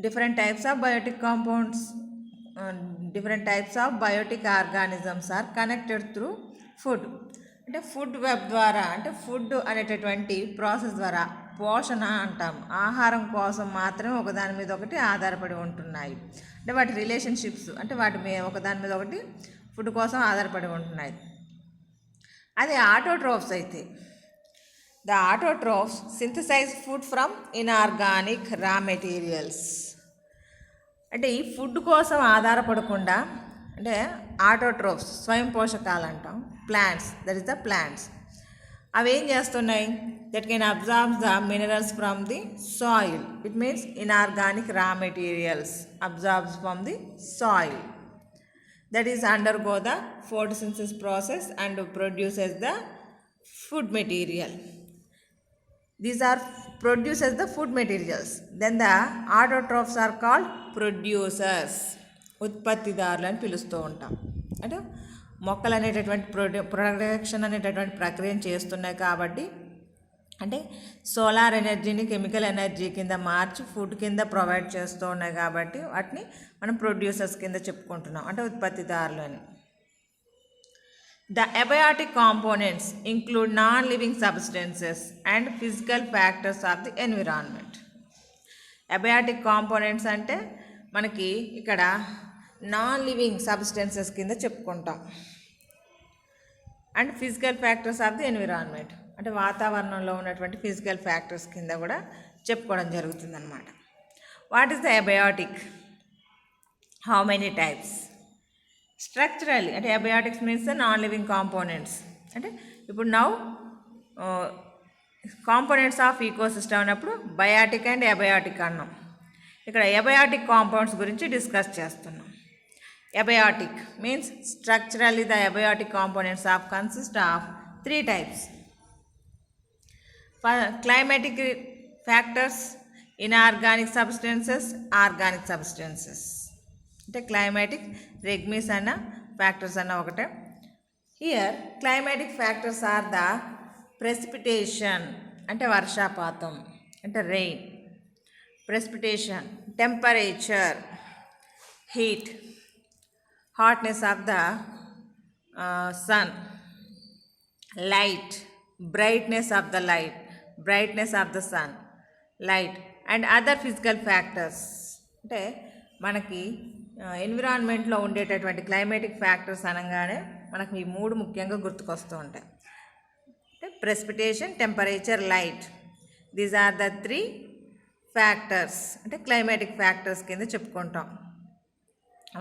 Different types of biotic compounds, different types of biotic organisms are connected through food. అంటే ఫుడ్ వెబ్ ద్వారా, అంటే ఫుడ్ అనేటటువంటి ప్రాసెస్ ద్వారా, పోషణ అంటాం, ఆహారం కోసం మాత్రమే ఒకదాని మీద ఒకటి ఆధారపడి ఉంటున్నాయి. అంటే వాటి రిలేషన్షిప్స్, అంటే వాటి ఒకదాని మీద ఒకటి ఫుడ్ కోసం ఆధారపడి ఉంటున్నాయి. అదే ఆటోట్రోఫ్స్ అయితే, the autotrophs synthesise food from inorganic raw materials. అంటే ఈ ఫుడ్ కోసం ఆధారపడకుండా, అంటే ఆటోట్రోఫ్స్ స్వయం పోషకాలు అంటాం, plants, that is the plants. అవి ఏం చేస్తున్నాయి? That can absorb the minerals from the soil. It means inorganic raw materials absorbs from the soil. That is undergo the photosynthesis process and produces the food material. These are produces the food materials. Then the autotrophs are called producers. ఉత్పత్తిదారులు అని పిలుస్తూ ఉంటాం. అంటే మొక్కలు అనేటటువంటి ప్రొడక్షన్ అనేటటువంటి ప్రక్రియను చేస్తున్నాయి కాబట్టి, అంటే సోలార్ ఎనర్జీని కెమికల్ ఎనర్జీ కింద మార్చి ఫుడ్ కింద ప్రొవైడ్ చేస్తూ ఉన్నాయి కాబట్టి వాటిని మనం ప్రొడ్యూసర్స్ కింద చెప్పుకుంటున్నాం, అంటే ఉత్పత్తిదారులు అని. The abiotic components include non-living substances and physical factors of the environment. Abiotic components అంటే మనకి ఇక్కడ నాన్ లివింగ్ సబ్స్టెన్సెస్ కింద చెప్పుకుంటాం. And physical factors of the environment, అంటే వాతావరణంలో ఉన్నటువంటి ఫిజికల్ ఫ్యాక్టర్స్ కింద కూడా చెప్పుకోవడం జరుగుతుందన్నమాట. What is the abiotic? How many types? Structurally, అంటే abiotics means the non living components. అంటే ఇప్పుడు నౌ కాంపోనెంట్స్ ఆఫ్ ఈకోసిస్టమ్ అన్నప్పుడు బయాటిక్ అండ్ అబయాటిక్ అన్నాం. ఇక్కడ అబయాటిక్ కాంపౌండ్స్ గురించి డిస్కస్ చేస్తున్నాం. Abiotic means structurally the abiotic components of consist of 3 types. Climatic factors, inorganic substances, organic substances. అంటే క్లైమాటిక్, రెగ్మిస్ అన్న ఫ్యాక్టర్స్ అన్న ఒకటే. Here climatic factors are the precipitation, అంటే వర్షాపాతం, అంటే rain. Precipitation, temperature, heat, hotness of the sun, light, brightness of the light, brightness of the sun, light and other physical factors. అంటే మనకి ఎన్విరాన్మెంట్లో ఉండేటటువంటి క్లైమేటిక్ ఫ్యాక్టర్స్ అనగానే మనకి ఈ 3 ముఖ్యంగా గుర్తుకొస్తూ ఉంటాయి. అంటే precipitation, temperature, light, these are the 3 factors, అంటే క్లైమేటిక్ ఫ్యాక్టర్స్ కింద చెప్పుకుంటాం,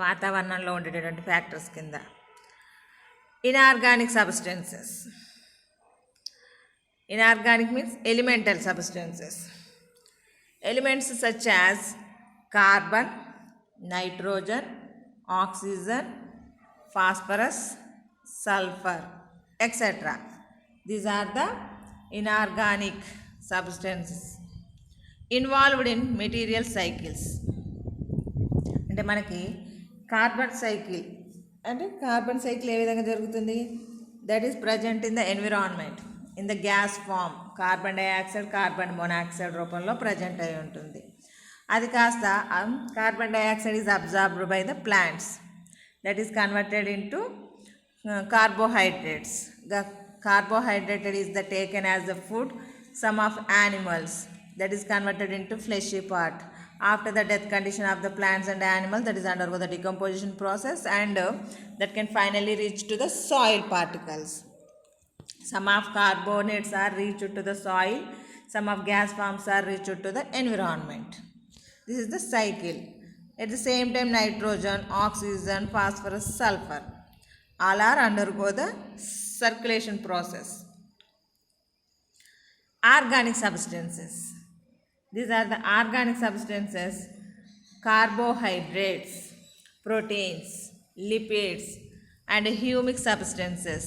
వాతావరణంలో ఉండేటటువంటి ఫ్యాక్టర్స్ కింద. Inorganic substances. Inorganic means elemental substances. Elements such as carbon, nitrogen, oxygen, phosphorus, sulfur, etc. These are the inorganic substances involved in material cycles. అంటే మనకి కార్బన్ సైకిల్, అంటే కార్బన్ సైకిల్ ఏ విధంగా జరుగుతుంది? That is present in the environment in the gas form, carbon dioxide, carbon monoxide రూపంలో ప్రజెంట్ అయి ఉంటుంది. అది కాస్త carbon dioxide is absorbed by the plants, that is converted into carbohydrates. Carbohydrated is the taken as the food some of animals, that is converted into fleshy part. After the death condition of the plants and animals, that is undergo the decomposition process and that can finally reach to the soil particles. Some of carbonates are reached to the soil, some of gas forms are reached to the environment. This is the cycle. At the same time, nitrogen, oxygen, phosphorus, sulfur all are undergo the circulation process. Organic substances. These are the organic substances: carbohydrates, proteins, lipids, and humic substances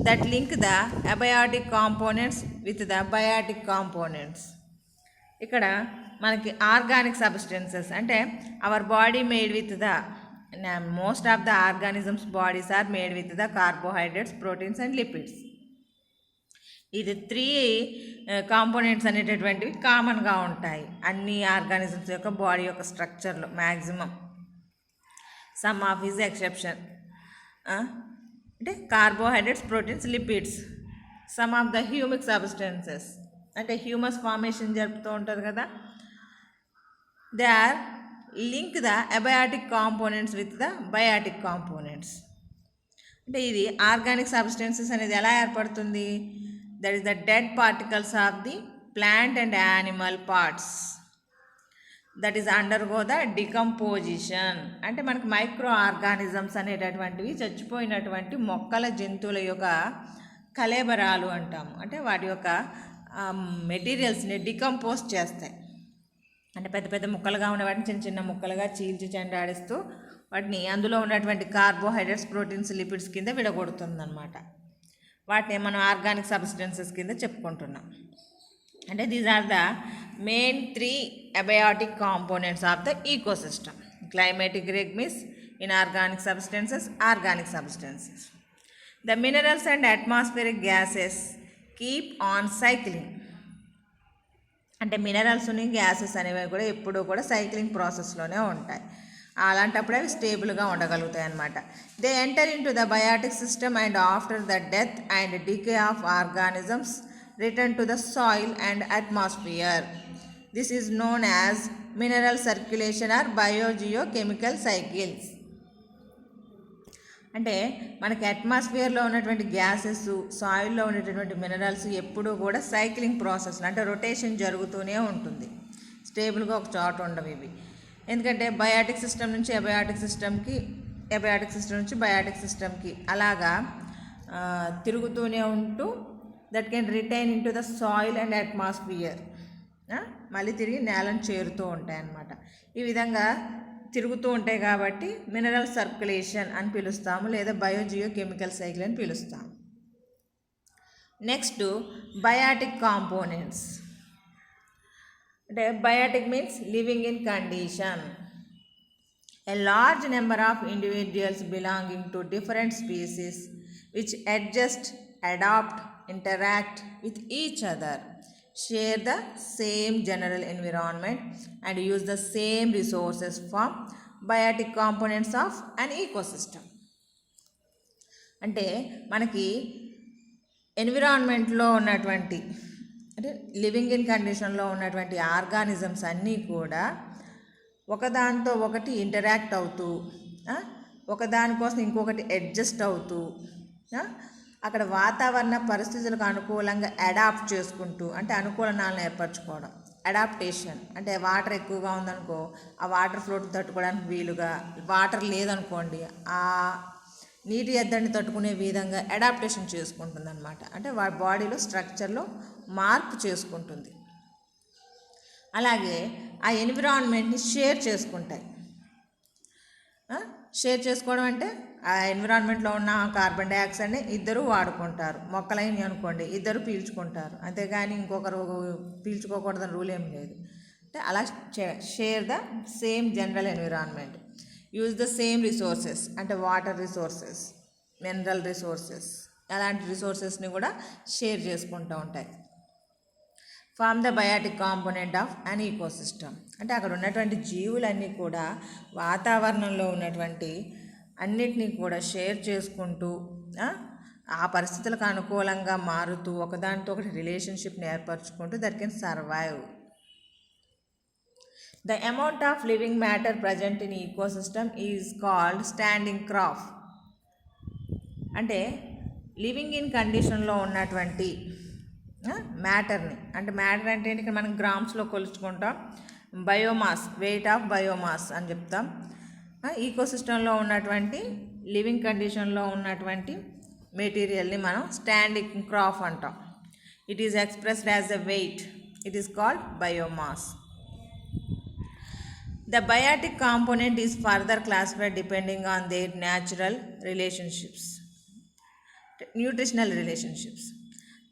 that link the abiotic components with the biotic components. ఇక్కడ మనకి ఆర్గానిక్ సబ్స్టెన్సెస్ అంటే our body made with the most of the organisms bodies are made with the carbohydrates, proteins and lipids. ఇది 3 కాంపోనెంట్స్ అనేటటువంటివి కామన్గా ఉంటాయి అన్ని ఆర్గానిజమ్స్ యొక్క బాడీ యొక్క స్ట్రక్చర్లో maximum. Some of is exception అంటే carbohydrates, proteins, lipids. Some of the humic substances అంటే హ్యూమస్ ఫార్మేషన్ జరుపుతూ ఉంటారు కదా, they are link the abiotic components with the biotic components. అంటే ఇది ఆర్గానిక్ సబ్స్టెన్సెస్ అనేది ఎలా ఏర్పడుతుంది? That is the dead particles of the plant and animal parts that is undergo the decomposition. అంటే మనకి మైక్రో ఆర్గానిజమ్స్ అనేటటువంటివి చచ్చిపోయినటువంటి మొక్కల, జంతువుల యొక్క కళేబరాలు అంటాము. అంటే వాటి యొక్క మెటీరియల్స్ని డికంపోజ్ చేస్తాయి. అంటే పెద్ద పెద్ద ముక్కలుగా ఉన్న వాటిని చిన్న చిన్న ముక్కలుగా చీల్చి చెండాడిస్తూ వాటిని అందులో ఉన్నటువంటి కార్బోహైడ్రేట్స్, ప్రోటీన్స్, లిపిడ్స్ కింద విడగొడుతుంది అనమాట. వాటిని మనం ఆర్గానిక్ సబ్స్టెన్సెస్ కింద చెప్పుకుంటున్నాం. అంటే these are the main 3 abiotic components of the ecosystem. Climatic regimes, inorganic substances, organic substances. The minerals and atmospheric gases keep on cycling. అంటే మినరల్స్ని, గ్యాసెస్ అనేవి కూడా ఎప్పుడూ కూడా సైక్లింగ్ ప్రాసెస్లోనే ఉంటాయి. అలాంటప్పుడు అవి స్టేబుల్గా ఉండగలుగుతాయి అన్నమాట. They enter into the biotic system and after the death and decay of organisms return to the soil and atmosphere. This is known as mineral circulation or biogeochemical cycles. అంటే మనకి అట్మాస్ఫియర్లో ఉన్నటువంటి గ్యాసెస్, సాయిల్లో ఉన్నటువంటి మినరల్స్ ఎప్పుడూ కూడా సైక్లింగ్ ప్రాసెస్లో అంటే రొటేషన్ జరుగుతూనే ఉంటుంది. స్టేబుల్గా ఒక చోట ఉండవు ఇవి. ఎందుకంటే బయాటిక్ సిస్టమ్ నుంచి అబయాటిక్ సిస్టమ్కి, అబయాటిక్ సిస్టమ్ నుంచి బయాటిక్ సిస్టమ్కి అలాగా తిరుగుతూనే ఉంటూ that can retain in to the soil and atmosphere. మళ్ళీ తిరిగి నేలను చేరుతూ ఉంటాయి అన్నమాట. ఈ విధంగా తిరుగుతూ ఉంటాయి కాబట్టి మినరల్ సర్క్యులేషన్ అని పిలుస్తాము, లేదా బయోజియోకెమికల్ సైకిల్ అని పిలుస్తాము. Next biotic components. అంటే biotic means living in condition. A large number of individuals belonging to different species which adjust, adapt, interact with each other, share the same general environment and use the same resources form biotic components of an ecosystem. అంటే మనకి ఎన్విరాన్మెంట్లో ఉన్నటువంటి అంటే లివింగ్ ఇన్ కండిషన్లో ఉన్నటువంటి ఆర్గానిజమ్స్ అన్నీ కూడా ఒకదానితో ఒకటి ఇంటరాక్ట్ అవుతూ, ఒకదానికోసం ఇంకొకటి అడ్జస్ట్ అవుతూ, అక్కడ వాతావరణ పరిస్థితులకు అనుకూలంగా అడాప్ట్ చేసుకుంటూ అంటే అనుకూలనాలను ఏర్పరచుకోవడం. అడాప్టేషన్ అంటే వాటర్ ఎక్కువగా ఉందనుకో ఆ వాటర్ ఫ్లోట్ తట్టుకోవడానికి వీలుగా, వాటర్ లేదనుకోండి ఆ నీటి ఎద్దడిని తట్టుకునే విధంగా అడాప్టేషన్ చేసుకుంటుంది అనమాట. అంటే వాడి బాడీలో స్ట్రక్చర్లో మార్పు చేసుకుంటుంది. అలాగే ఆ ఎన్విరాన్మెంట్ని షేర్ చేసుకుంటాయి. షేర్ చేసుకోవడం అంటే ఆ ఎన్విరాన్మెంట్లో ఉన్న కార్బన్ డైఆక్సైడ్ని ఇద్దరు వాడుకుంటారు. మొక్కలైనవి అనుకోండి ఇద్దరు పీల్చుకుంటారు, అంతేగాని ఇంకొకరు పీల్చుకోకూడదని రూల్ ఏం లేదు. అంటే అలా share the same general environment, use the same resources అంటే వాటర్ రిసోర్సెస్, మినరల్ రిసోర్సెస్, అలాంటి రిసోర్సెస్ని కూడా షేర్ చేసుకుంటూ ఉంటాయి. Form the biotic component of an ecosystem. అంటే అక్కడ ఉన్నటువంటి జీవులన్నీ కూడా వాతావరణంలో ఉన్నటువంటి అన్నిటినీ కూడా షేర్ చేసుకుంటూ ఆ పరిస్థితులకు అనుకూలంగా మారుతూ ఒకదానితో ఒకటి రిలేషన్షిప్ని ఏర్పరచుకుంటూ that can survive. The amount of living matter present in ecosystem is called standing crop. అంటే లివింగ్ ఇన్ కండిషన్లో ఉన్నటువంటి మ్యాటర్ని, అంటే మ్యాటర్ అంటే ఏంటి, ఇక్కడ మనం గ్రామ్స్లో కొలుచుకుంటాం. బయోమాస్, వెయిట్ ఆఫ్ బయోమాస్ అని చెప్తాం. ఈకోసిస్టంలో ఉన్నటువంటి లివింగ్ కండిషన్లో ఉన్నటువంటి మెటీరియల్ని మనం స్టాండింగ్ క్రాప్ అంటాం. It is expressed as a weight. It is called biomass. The biotic component is further classified depending on their natural relationships, nutritional relationships.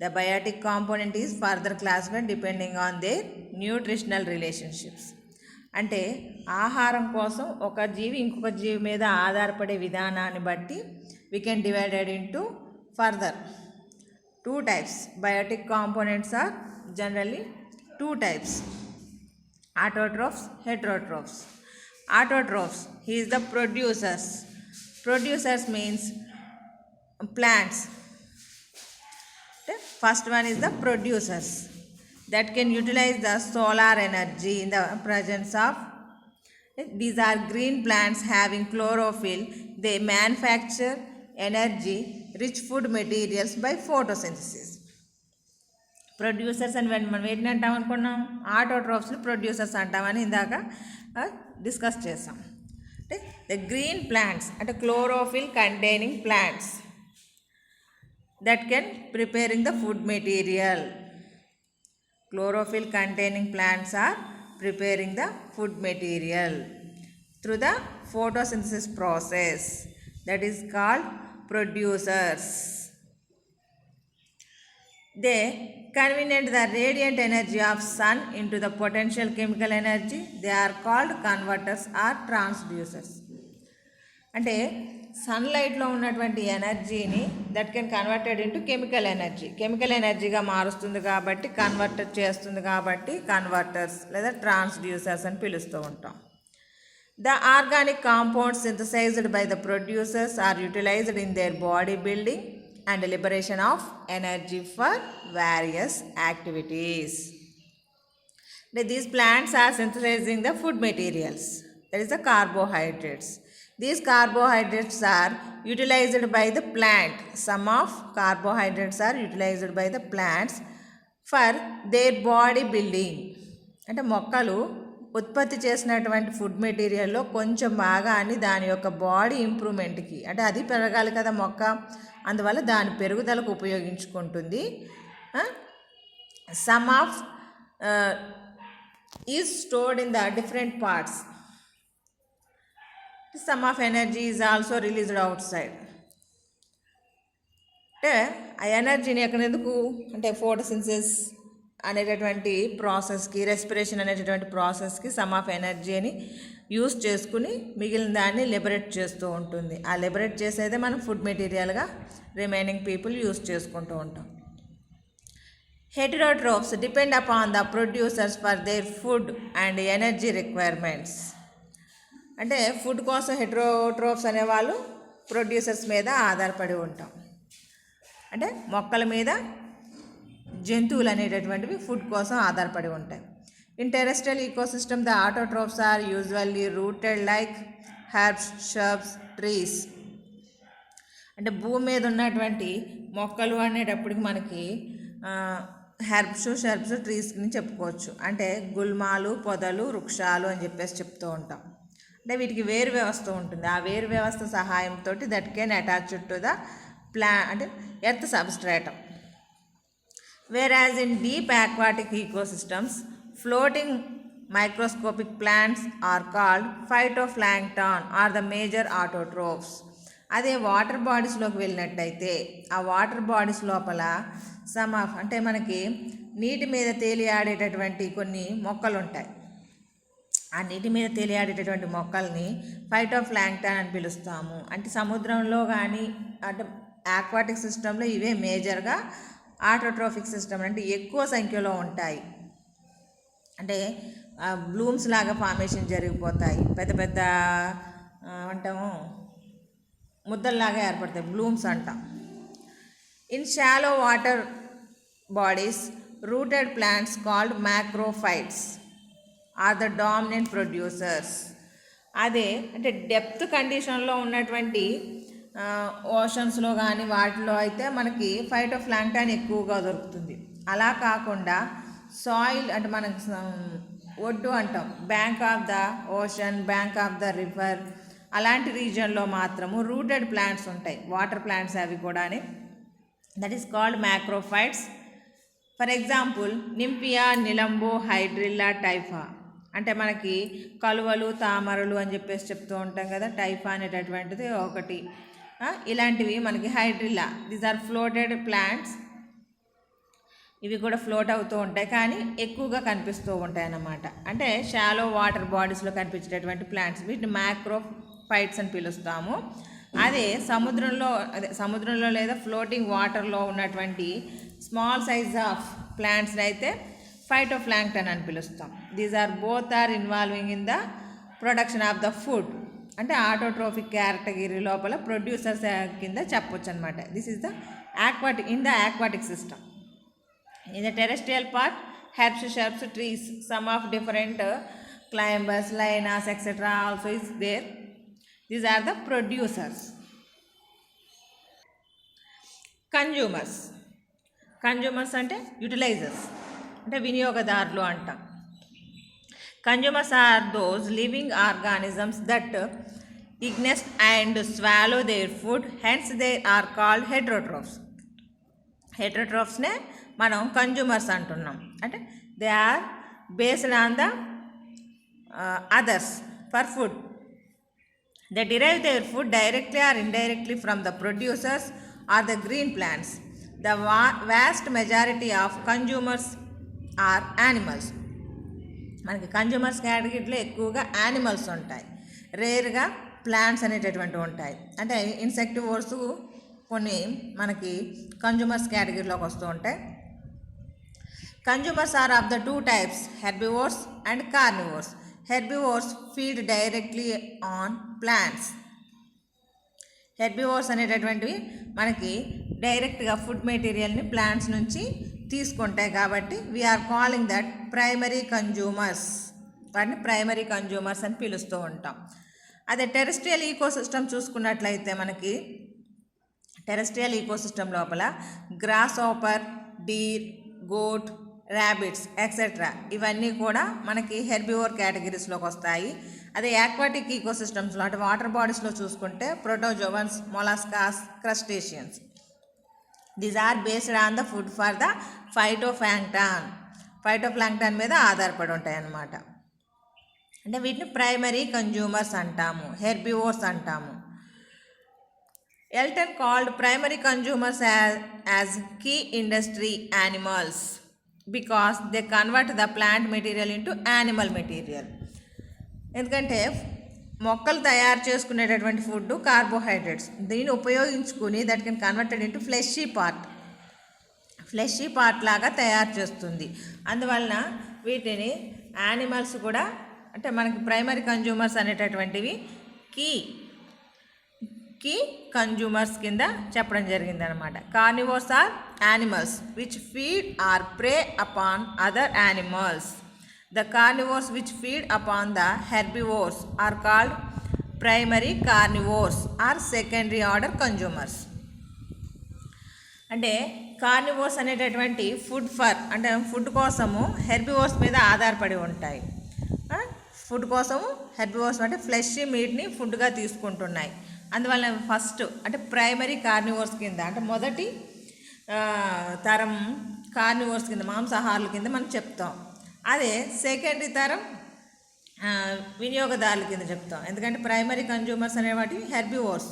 The biotic component is further classified depending on their nutritional relationships. అంటే ఆహారం కోసం ఒక జీవి ఇంకొక జీవి మీద ఆధారపడే విధానాన్ని బట్టి we can divide it into further 2 types. Biotic components are generally 2 types. Autotrophs, heterotrophs. Autotrophs, he is the producers. Producers means plants. The first one is the producers that can utilize the solar energy in the presence of. These are green plants having chlorophyll. They manufacture energy rich food materials by photosynthesis. Producers అని మనం ఏంటి అంటాం అనుకున్నాం, ఆటోట్రోఫ్స్ని ప్రొడ్యూసర్స్ అంటామని ఇందాక డిస్కస్ చేసాం. అంటే ద గ్రీన్ ప్లాంట్స్ అంటే chlorophyll containing plants that can preparing the food material. Chlorophyll containing plants are preparing the food material through the photosynthesis process, that is called producers. They convert the radiant energy of sun into the potential chemical energy. They are called converters or transducers. అంటే సన్లైట్లో ఉన్నటువంటి ఎనర్జీని that can converted into chemical energy, chemical ఎనర్జీగా మారుస్తుంది కాబట్టి, కన్వర్ట్ చేస్తుంది కాబట్టి కన్వర్టర్స్ లేదా ట్రాన్స్డ్యూసర్స్ అని పిలుస్తూ ఉంటాం. The organic compounds synthesised by the producers are utilised in their body building and liberation of energy for various activities. These plants are synthesizing the food materials, that is the carbohydrates. These carbohydrates are utilized by the plant. Some of carbohydrates are utilized by the plants for their body building. అంటే మొక్కలు ఉత్పత్తి చేసినటువంటి ఫుడ్ మెటీరియల్లో కొంచెం భాగాన్ని దాని యొక్క బాడీ ఇంప్రూవ్మెంట్కి, అంటే అది పెరగాలి కదా మొక్క, అందువల్ల దాని పెరుగుదలకు ఉపయోగించుకుంటుంది. Some of is stored in the different parts. Some of energy is also released out side. అంటే ఆ ఎనర్జీని ఎక్కడెందుకు అంటే ఫోటోసింథసిస్ అనేటటువంటి ప్రాసెస్కి, రెస్పిరేషన్ అనేటటువంటి ప్రాసెస్కి సమ్ ఆఫ్ ఎనర్జీని యూస్ చేసుకుని మిగిలిన దాన్ని లిబరేట్ చేస్తూ ఉంటుంది. ఆ లిబరేట్ చేసేదే మనం ఫుడ్ మెటీరియల్గా రిమైనింగ్ పీపుల్ యూస్ చేసుకుంటూ ఉంటాం. Heterotrophs depend upon the producers for their food and energy requirements. అంటే ఫుడ్ కోసం హెటెరోట్రోఫ్స్ అనేవాళ్ళు ప్రొడ్యూసర్స్ మీద ఆధారపడి ఉంటాం. అంటే మొక్కల మీద జంతువులు అనేటటువంటివి ఫుడ్ కోసం ఆధారపడి ఉంటాయి. In terrestrial ecosystem the autotrophs are usually rooted like herbs, shrubs, trees. అంటే భూమి మీద ఉన్నటువంటి మొక్కలు అనేటప్పటికి మనకి హెర్బ్స్, షర్బ్స్, ట్రీస్ని చెప్పుకోవచ్చు. అంటే గుల్మాలు, పొదలు, వృక్షాలు అని చెప్పేసి చెప్తూ ఉంటాం. అంటే వీటికి వేరు వ్యవస్థ ఉంటుంది. ఆ వేరు వ్యవస్థ సహాయంతో that can attach to the అంటే earth substratum. Whereas in deep aquatic ecosystems, floating microscopic plants are called phytoplankton or the major autotrophs. అదే వాటర్ బాడీస్లోకి వెళ్ళినట్టయితే ఆ వాటర్ బాడీస్ లోపల సమ్ ఆఫ్ అంటే మనకి నీటి మీద తేలియాడేటటువంటి కొన్ని మొక్కలు ఉంటాయి. ఆ నీటి మీద తేలియాడేటటువంటి మొక్కల్ని ఫైటోప్లాంక్టన్ అని పిలుస్తాము. అంటే సముద్రంలో కానీ అంటే ఆక్వాటిక్ సిస్టంలో ఇవే మేజర్గా ఆటోట్రోఫిక్ సిస్టమ్ అంటే ఎక్కువ సంఖ్యలో ఉంటాయి. అంటే బ్లూమ్స్ లాగా ఫార్మేషన్ జరిగిపోతాయి, పెద్ద పెద్ద అంటాము ముద్దల్లాగా ఏర్పడతాయి, బ్లూమ్స్ అంటాం. In shallow water bodies rooted plants called macrophytes are the dominant producers. అదే అంటే డెప్త్ కండిషన్లో ఉన్నటువంటి ఓషన్స్లో కానీ వాటిలో అయితే మనకి ఫైటోప్లాంక్టన్ ఎక్కువగా దొరుకుతుంది. అలా కాకుండా సాయిల్ అంటే మనకి ఒడ్డు అంటాం, bank of the ocean, bank of the river, అలాంటి రీజియన్లో మాత్రము రూటెడ్ ప్లాంట్స్ ఉంటాయి, వాటర్ ప్లాంట్స్ అవి కూడా. That is called macrophytes. For example Nymphaea, Nelumbo, Hydrilla, Typha. అంటే మనకి కలువలు, తామరలు అని చెప్పేసి చెప్తూ ఉంటాం కదా, టైఫా అనేటటువంటిది ఒకటి. ఇలాంటివి మనకి hydrilla, these are floated plants. ఇవి కూడా ఫ్లోట్ అవుతూ ఉంటాయి కానీ ఎక్కువగా కనిపిస్తూ ఉంటాయి అన్నమాట. అంటే షాలో వాటర్ బాడీస్లో కనిపించేటటువంటి ప్లాంట్స్, వీటిని మ్యాక్రోఫైట్స్ అని పిలుస్తాము. అదే సముద్రంలో లేదా ఫ్లోటింగ్ వాటర్లో ఉన్నటువంటి స్మాల్ సైజ్ ఆఫ్ ప్లాంట్స్ని అయితే ఫైటోప్లాంక్టన్ అని పిలుస్తాం. These are both are involving in the production of the food. అంటే ఆటోట్రోఫిక్ కేటగిరీ లోపల ప్రొడ్యూసర్స్ కింద చెప్పొచ్చు అనమాట. This is the aquatic system. In the terrestrial part, herbs, shrubs, trees, some of different climbers, lianas, etc. also is there. These are the producers. Consumers అంటే utilizers, అంటే వినియోగదారులు అంటాం. Consumers are those living organisms that ingest and swallow their food, hence they are called heterotrophs. హెటరోట్రోఫ్స్నే మనం కన్జ్యూమర్స్ అంటున్నాం. అంటే they are based on the others for food. They derive their food directly or indirectly from the producers or the green plants. The vast majority of consumers are animals. మనకి కన్జ్యూమర్స్ కేటగిరీలో ఎక్కువగా యానిమల్స్ ఉంటాయి, రేర్గా ప్లాంట్స్ అనేటటువంటివి ఉంటాయి. అంటే ఇన్సెక్టివోర్స్ కొన్ని మనకి కన్జ్యూమర్స్ కేటగిరీలోకి వస్తూ ఉంటాయి. Consumers are of the two types, herbivores and carnivores. Herbivores feed directly on plants. Herbivores అనేటటువంటివి మనకి డైరెక్ట్గా ఫుడ్ మెటీరియల్ని ప్లాంట్స్ నుంచి తీసుకుంటాయి కాబట్టి we are calling that primary consumers. వాటిని ప్రైమరీ కన్జ్యూమర్స్ అని పిలుస్తూ ఉంటాం. అదే టెరెస్ట్రియల్ ఈకోసిస్టమ్ చూసుకున్నట్లయితే మనకి టెరెస్ట్రియల్ ఈకోసిస్టమ్ లోపల grasshopper, deer, goat, rabbits etcetera ఇవన్నీ కూడా మనకి హెర్బివోర్ కేటగిరీస్లోకి వస్తాయి. అదే ఆక్వాటిక్ ఈకోసిస్టమ్స్లో అంటే వాటర్ బాడీస్లో చూసుకుంటే protozoans, molluscs, crustaceans. These are based on the food for the phytoplankton మీద ఆధారపడి ఉంటాయి అన్నమాట. అంటే వీటిని ప్రైమరీ కన్జ్యూమర్స్ అంటాము, హెర్బివోర్స్ అంటాము. Elton called primary consumers as key industry animals because they convert the plant material into animal material. ఎందుకంటే మొక్కలు తయారు చేసుకునేటటువంటి ఫుడ్ కార్బోహైడ్రేట్స్, దీన్ని ఉపయోగించుకుని that can converted into fleshy part లాగా తయారు చేస్తుంది. అందువలన వీటిని యానిమల్స్ కూడా అంటే మనకి ప్రైమరీ కన్జ్యూమర్స్ అనేటటువంటివి కీ కన్జ్యూమర్స్ కింద చెప్పడం జరిగిందనమాట. Carnivores are animals which feed or prey upon other animals. The carnivores which feed upon the herbivores are called primary carnivores or secondary order consumers. అంటే కార్నివోర్స్ అనేటటువంటి అంటే ఫుడ్ కోసము హెర్బివోర్స్ మీద ఆధారపడి ఉంటాయి. ఫుడ్ కోసము హెర్బివోర్స్ అంటే ఫ్లెష్ మీట్ని ఫుడ్గా తీసుకుంటున్నాయి. అందువల్ల ఫస్ట్ అంటే ప్రైమరీ కార్నివోర్స్ కింద అంటే మొదటి తరం కార్నివోర్స్ కింద, మాంసాహారుల కింద మనం చెప్తాం. అదే సెకండరీ తరం వినియోగదారుల కింద చెప్తాం. ఎందుకంటే ప్రైమరీ కన్జ్యూమర్స్ అనేవాటి హెర్బివోర్స్,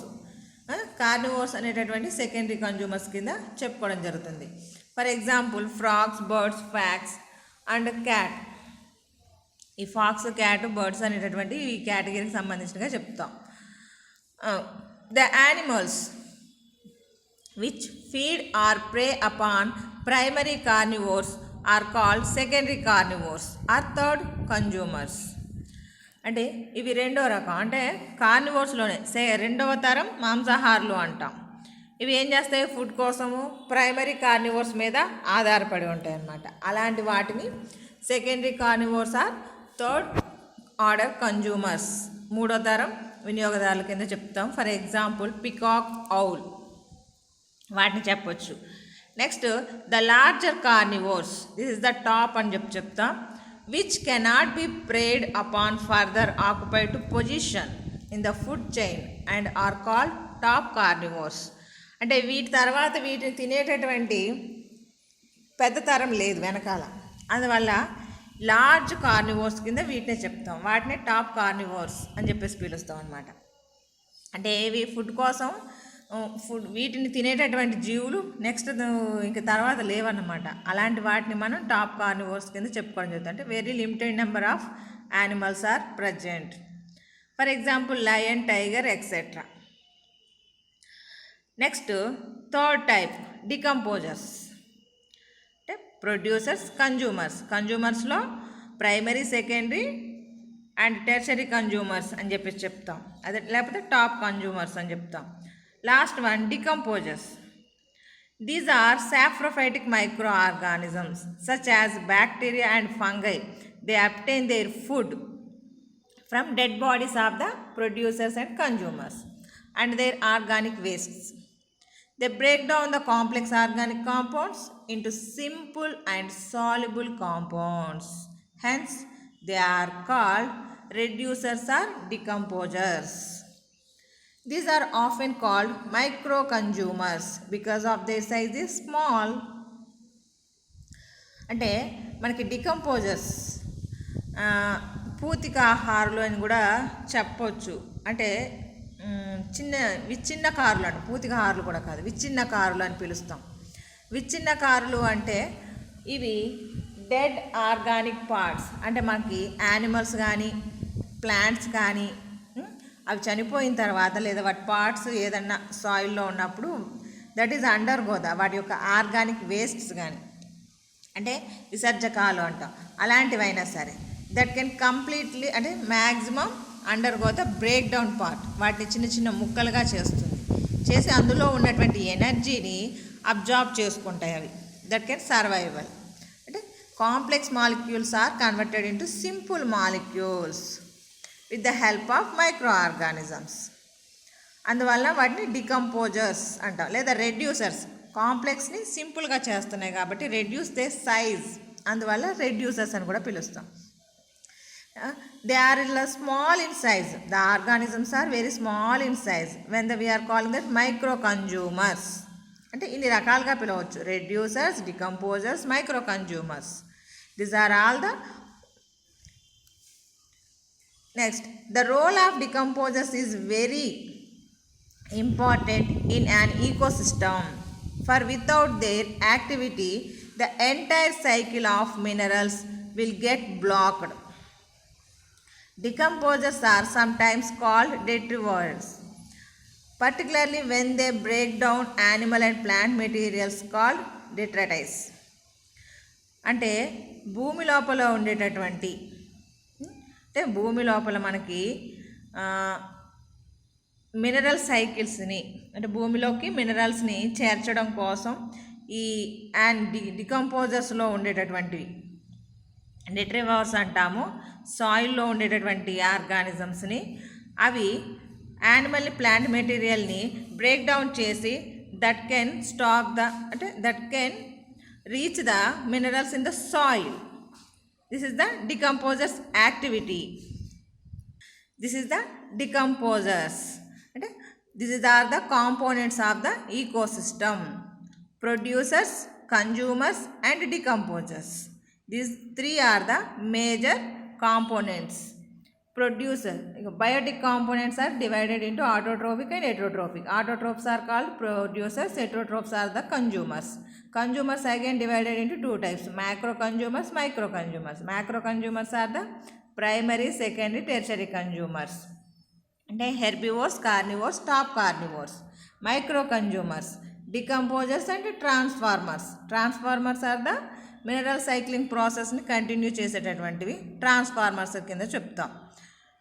కార్నివోర్స్ అనేటటువంటి సెకండరీ కన్జ్యూమర్స్ కింద చెప్పుకోవడం జరుగుతుంది. For example frogs, birds, facts and cat. ఈ ఫాక్స్, క్యాట్, బర్డ్స్ అనేటటువంటి ఈ కేటగిరీకి సంబంధించినగా చెప్తాం. The animals which feed or prey upon primary carnivores are called secondary carnivores or third consumers. అంటే ఇవి రెండో రకం, అంటే కార్నివోర్స్లోనే రెండవ తరం మాంసాహారులు అంటాం. ఇవి ఏం చేస్తాయి, ఫుడ్ కోసము ప్రైమరీ కార్నివోర్స్ మీద ఆధారపడి ఉంటాయి అన్నమాట. అలాంటి వాటిని secondary carnivores or third order consumers, మూడో తరం వినియోగదారుల కింద చెప్తాం. ఫర్ ఎగ్జాంపుల్ పికాక్, ఔల్ వాటిని చెప్పొచ్చు. Next the larger carnivores, this is the top అని చెప్తాం, which cannot be preyed upon further occupied to position in the food chain and are called top carnivores. అంటే వీటి తర్వాత వీటిని తినేటటువంటి పెద్ద తరం లేదు వెనకాల, అందువల్ల లార్జ్ కార్నివోర్స్ కింద వీటినే చెప్తాం. వాటిని టాప్ కార్నివోర్స్ అని చెప్పేసి పిలుస్తాం అనమాట. అంటే ఏవి ఫుడ్ కోసం వీటిని తినేటటువంటి జీవులు నెక్స్ట్ ఇంక తర్వాత లేవన్నమాట. అలాంటి వాటిని మనం టాప్ కార్నివోర్స్ కింద చెప్పుకోవడం జరుగుతుంది. అంటే very limited number of animals are present. For example lion, tiger etcetera. Next third type decomposers. అంటే ప్రొడ్యూసర్స్, కన్జ్యూమర్స్. కన్జ్యూమర్స్లో primary, secondary and tertiary consumers అని చెప్పేసి చెప్తాం. అదే లేకపోతే టాప్ కన్జ్యూమర్స్ అని చెప్తాం. Last one decomposers. These are saprophytic microorganisms such as bacteria and fungi. They obtain their food from dead bodies of the producers and consumers and their organic wastes. They break down the complex organic compounds into simple and soluble compounds. Hence, they are called reducers or decomposers. These are often called micro-consumers because of their size is small. అంటే మనకి డికంపోజర్స్ పూతికాహారులు అని కూడా చెప్పొచ్చు. అంటే విచ్ఛిన్నకారులు అంటే పూతికాహారులు కూడా కాదు, విచ్ఛిన్నకారులు అని పిలుస్తాం. విచ్ఛిన్నకారులు అంటే ఇవి డెడ్ ఆర్గానిక్ పార్ట్స్, అంటే మనకి యానిమల్స్ కానీ ప్లాంట్స్ కానీ అవి చనిపోయిన తర్వాత లేదా వాటి పార్ట్స్ ఏదన్నా సాయిల్లో ఉన్నప్పుడు దట్ ఈజ్ అండర్ గోదా వాటి యొక్క ఆర్గానిక్ వేస్ట్స్ కానీ అంటే విసర్జకాలు అంటాం, అలాంటివైనా సరే దట్ కెన్ కంప్లీట్లీ అంటే maximum under go the break down part. వాటిని చిన్న చిన్న ముక్కలుగా చేసి అందులో ఉన్నటువంటి ఎనర్జీని అబ్జార్బ్ చేసుకుంటాయి అవి. That can survival. అంటే complex molecules are converted into simple molecules with the help of micro organisms. అందువల్ల వాటిని డికంపోజర్స్ అంటాం. లేదా రెడ్యూసర్స్, కాంప్లెక్స్ని సింపుల్గా చేస్తున్నాయి కాబట్టి రెడ్యూస్ దే సైజ్, అందువల్ల రెడ్యూసర్స్ అని కూడా పిలుస్తాం. They are small in size. The organisms are very small in size when we are calling that micro consumers. అంటే ఇన్ని రకాలుగా పిలవచ్చు: reducers, decomposers, micro consumers. These are all the. Next, the role of decomposers is very important in an ecosystem, for without their activity, the entire cycle of minerals will get blocked. Decomposers are sometimes called detritivores, particularly when they break down animal and plant materials called detritus. అంటే భూమి లోపల ఉండేటటువంటి అంటే భూమి లోపల మనకి మినరల్ సైకిల్స్ని అంటే భూమిలోకి మినరల్స్ని చేర్చడం కోసం ఈ డికంపోజర్స్లో ఉండేటటువంటివి డెట్రివర్స్ అంటాము. సాయిల్లో ఉండేటటువంటి ఆర్గానిజమ్స్ని అవి యానిమల్ ప్లాంట్ మెటీరియల్ని బ్రేక్ డౌన్ చేసి దట్ కెన్ స్టాప్ ద అంటే that can reach the minerals in the soil. This is the decomposers activity. This is the decomposers. And these are the components of the ecosystem: producers, consumers, and decomposers. These three are the major components. Producer, biotic components are divided into autotrophic and heterotrophic. Autotrophs are called producers, heterotrophs are the consumers. Consumers again divided into two types: macro consumers, micro consumers. Macro consumers are the primary, secondary, tertiary consumers. అంటే herbivores, carnivores, top carnivores. Micro consumers, decomposers and transformers. Transformers are the mineral cycling ప్రాసెస్ని కంటిన్యూ చేసేటటువంటివి ట్రాన్స్ఫార్మర్స్ కింద చెప్తాం.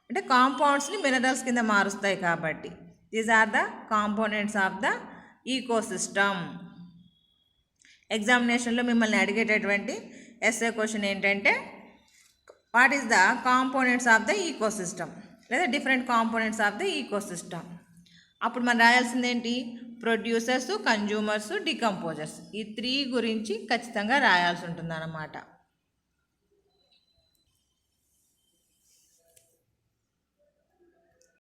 అంటే కాంపౌండ్స్ని మినరల్స్ కింద మారుస్తాయి కాబట్టి. These are the components of the ecosystem. ఎగ్జామినేషన్లో మిమ్మల్ని అడిగేటటువంటి ఎస్ఏ క్వశ్చన్ ఏంటంటే what is the components of the ecosystem. లేదా different components of the ecosystem. అప్పుడు మనం రాయాల్సింది ఏంటి? ప్రొడ్యూసర్స్, కన్జ్యూమర్స్, డికంపోజర్స్, ఈ 3 గురించి ఖచ్చితంగా రాయాల్సి ఉంటుంది అన్నమాట.